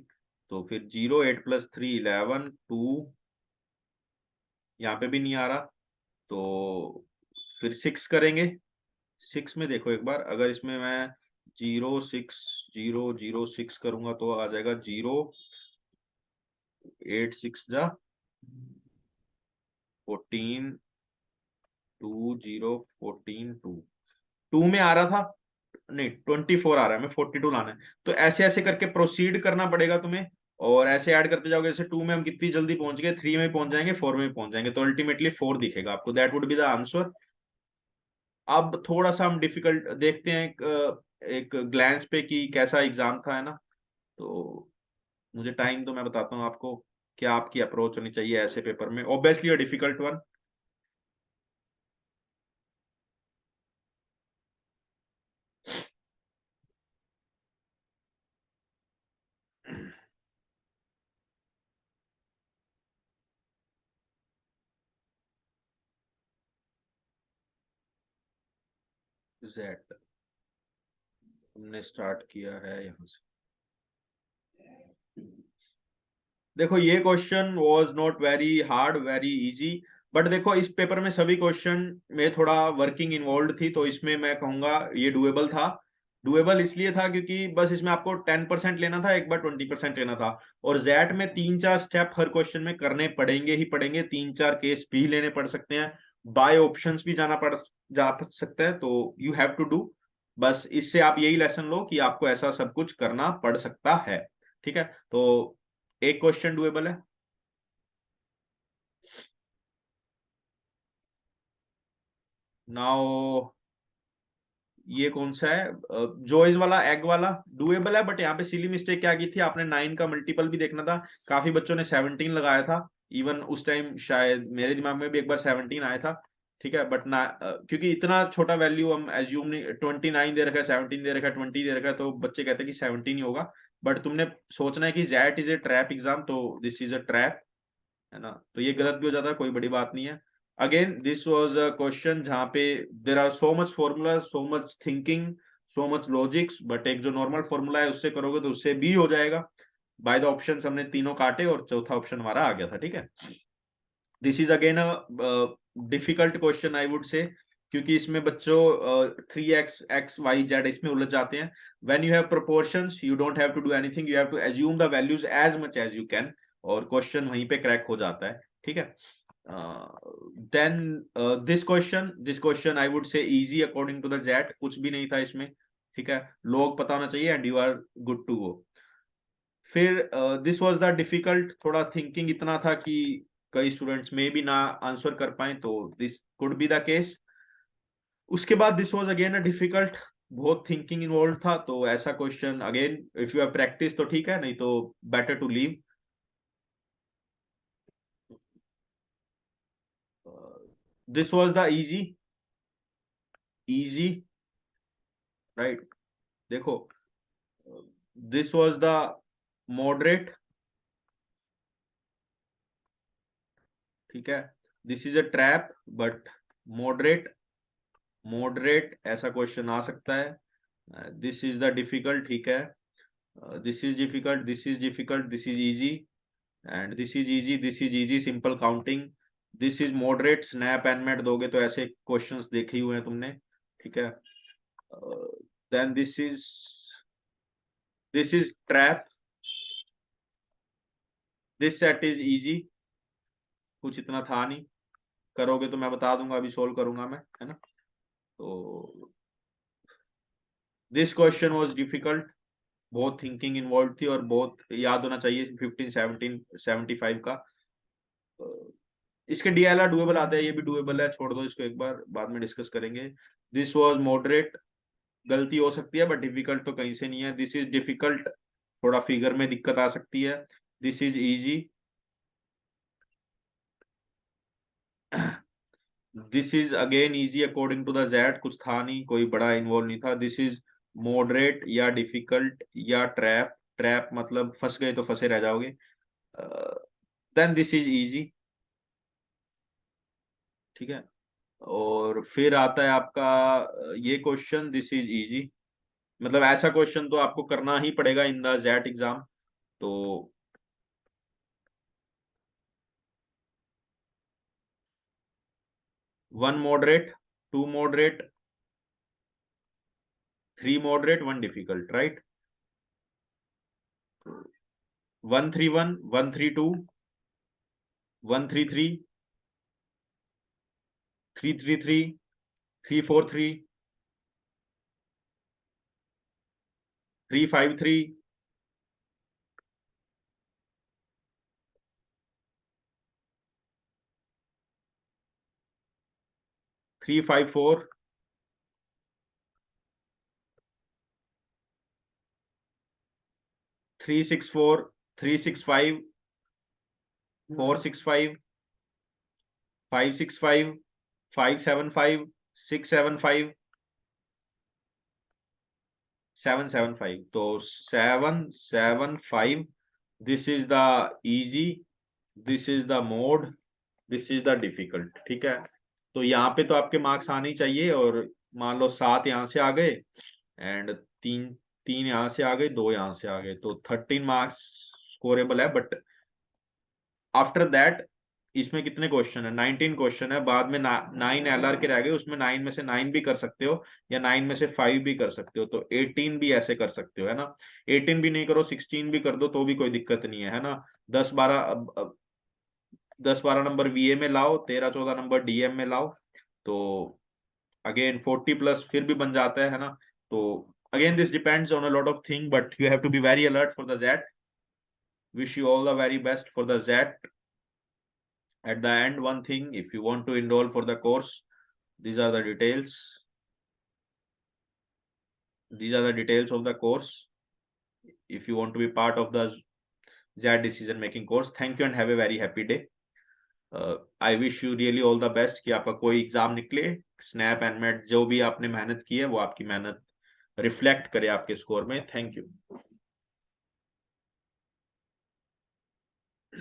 Speaker 1: तो फिर 0 8 + 3 11 2 यहाँ पे भी नहीं आ रहा, तो फिर 6 करेंगे। 6 में देखो एक बार, अगर इसमें मैं 0 6 0 0 6 करूंगा तो आ जाएगा 0 8 6 जा 14 2 0 14 2 2 में आ रहा था, नहीं 24 आ रहा है, मैं 42 लाना है। तो ऐसे ऐसे करके प्रोसीड करना पड़ेगा तुम्हें, और ऐसे ऐड करते जाओगे। जैसे 2 में हम कितनी जल्दी पहुंच गए, 3 में पहुंच जाएंगे, 4 में पहुंच जाएंगे, तो अल्टीमेटली 4 दिखेगा आपको। That would be the answer. अब थोड़ा सा हम डिफिकल्ट देखते हैं एक ग्लैंस पे कि कैसा एग्जाम था, है ना। तो मुझे टाइम तो मैं बताता हूँ आपको क्या आपकी अप्रोच होनी चाहिए ऐसे पेपर में। Obviously a difficult one. Z हमने स्टार्ट किया है यहाँ से। देखो ये question was not very hard, very easy. But देखो इस पेपर में सभी क्वेश्चन में थोड़ा वर्किंग इन्वॉल्व थी, तो इसमें मैं कहूंगा ये डुएबल था। डुएबल इसलिए था क्योंकि बस इसमें आपको 10% लेना था, एक बार 20% लेना था। और जैट में 3 4 स्टेप हर क्वेश्चन में करने पड़ेंगे ही पड़ेंगे, 3 4 केस भी लेने पड़ सकते हैं, बाय ऑप्शंस भी जा सकता है, तो यू हैव टू डू। बस इससे आप यही लेसन लो कि आपको ऐसा सब कुछ करना पड़ सकता है। ठीक है, तो एक क्वेश्चन डुएबल है। नाउ ये कौन सा है, जॉइस वाला एग वाला डुएबल है, बट यहाँ पे सिली मिस्टेक क्या की थी, आपने 9 का मल्टीपल भी देखना था। काफी बच्चों ने 17 लगाया था। इवन उस टाइम शायद मेरे दिमाग में भी एक बार 17 आया था। ठीक है, बट ना क्योंकि इतना छोटा वैल्यू हम एज्यूम नहीं, 29 दे रखा है, 17 दे रखा है, 20 दे रखा है, तो बच्चे कहते हैं कि 17 ही होगा। बट तुमने सोचना है कि that is a trap exam, तो दिस इज अ ट्रैप, है ना। तो ये गलत भी हो जाता है, कोई बड़ी बात नहीं है। Again this was a question जहाँ पे there are so much formula, so much thinking, so much logics, but एक जो नॉर्मल फॉर्मूला है उससे करोगे तो उससे भी हो जाएगा। बाय द ऑप्शन हमने तीनों काटे और चौथा ऑप्शन हमारा आ गया था। ठीक है, this is again a difficult question I would से, क्योंकि इसमें बच्चों 3x x y z इसमें उलझ जाते हैं। When you have proportions you don't have to do anything, you have to assume the values as much as you can, और question वहीं पे क्रैक हो जाता है। ठीक है, then this question I would say easy according to the JET, कुछ भी नहीं था इसमें। ठीक है, लोग पता होना चाहिए and you are good to go. फिर दिस वाज द डिफिकल्ट, थोड़ा थिंकिंग इतना था कि कई स्टूडेंट्स में भी ना आंसर कर पाए, तो this could be the case. उसके बाद this was again a difficult, बहुत थिंकिंग इन्वॉल्व था, तो ऐसा question again if you have practice तो ठीक है, नहीं तो better to leave. This was the easy, easy, right. देखो दिस वाज द मॉडरेट। ठीक है, this is a trap but moderate, moderate ऐसा क्वेश्चन आ सकता है। This is the difficult. ठीक है, this is difficult, this is difficult, this is easy, and this is easy, this is easy, simple counting. This is moderate, snap and mat दोगे तो ऐसे questions देखे ही हुए हैं तुमने। ठीक है, then this is trap, this set is easy, कुछ इतना था नहीं, करोगे तो मैं बता दूंगा, अभी सोल्व करूंगा मैं, है ना। तो दिस क्वेश्चन वाज डिफिकल्ट, बहुत थिंकिंग इन्वॉल्व थी, और बहुत याद होना चाहिए 15 17 75 का। तो इसके डीएलआर डुएबल आते हैं, ये भी डुएबल है, छोड़ दो इसको, एक बार बाद में डिस्कस करेंगे। दिस वाज मॉडरेट, गलती हो सकती है, बट डिफिकल्ट तो कहीं से नहीं है। दिस इज डिफिकल्ट, थोड़ा फिगर में दिक्कत आ सकती है। This is easy, this is again easy according to the JET, कुछ था नहीं, कोई बड़ा इन्वॉल्व नहीं था। दिस इज मॉडरेट या डिफिकल्ट या ट्रैप, ट्रैप मतलब फंस गए तो फंसे रह जाओगे। Then this is easy. ठीक है, और फिर आता है आपका ये क्वेश्चन, दिस इज इजी, मतलब ऐसा क्वेश्चन तो आपको करना ही पड़ेगा इन द जेट एग्जाम। तो 1 moderate, 2 moderate, 3 moderate, 1 difficult, right. 131, 132, 133, 333, 343, 353, 354, 364, 365, 465, 565, 575, 675, 775। तो 775, this is the easy, this is the mode, this is the difficult, ठीक है। तो यहाँ पे तो आपके मार्क्स आने ही चाहिए, और मान लो 7 यहाँ से आ गए, एंड 3 3 यहाँ से आ गए, 2 यहाँ से आ गए, तो 13 मार्क्स स्कोरेबल है। बट आफ्टर दैट इसमें कितने क्वेश्चन है, 19 क्वेश्चन है, बाद में 9 LR के रह गए, उसमें 9 में से 9 भी कर सकते हो, या 9 में से 5 भी कर सकते हो, तो 18 भी ऐसे कर सकते हो, है ना। 18 भी नहीं करो, 16 भी कर दो तो भी कोई दिक्कत नहीं है ना। 10 12 नंबर VA में लाओ, 13 14 नंबर DM में लाओ, तो अगेन 40 प्लस फिर भी बन जाता है ना। तो again this depends on a lot of thing, but you have to be very alert for the JET. Wish you all the very best for the JET. At the end, one thing, if you want to enroll for the course, these are the details. These are the details of the course. If you want to be part of the JAD decision making course, thank you and have a very happy day. I wish you really all the best कि आपका कोई exam निकले, snap and met जो भी आपने मेहनत की है वो आपकी मेहनत रिफ्लेक्ट करे आपके स्कोर में। Thank you.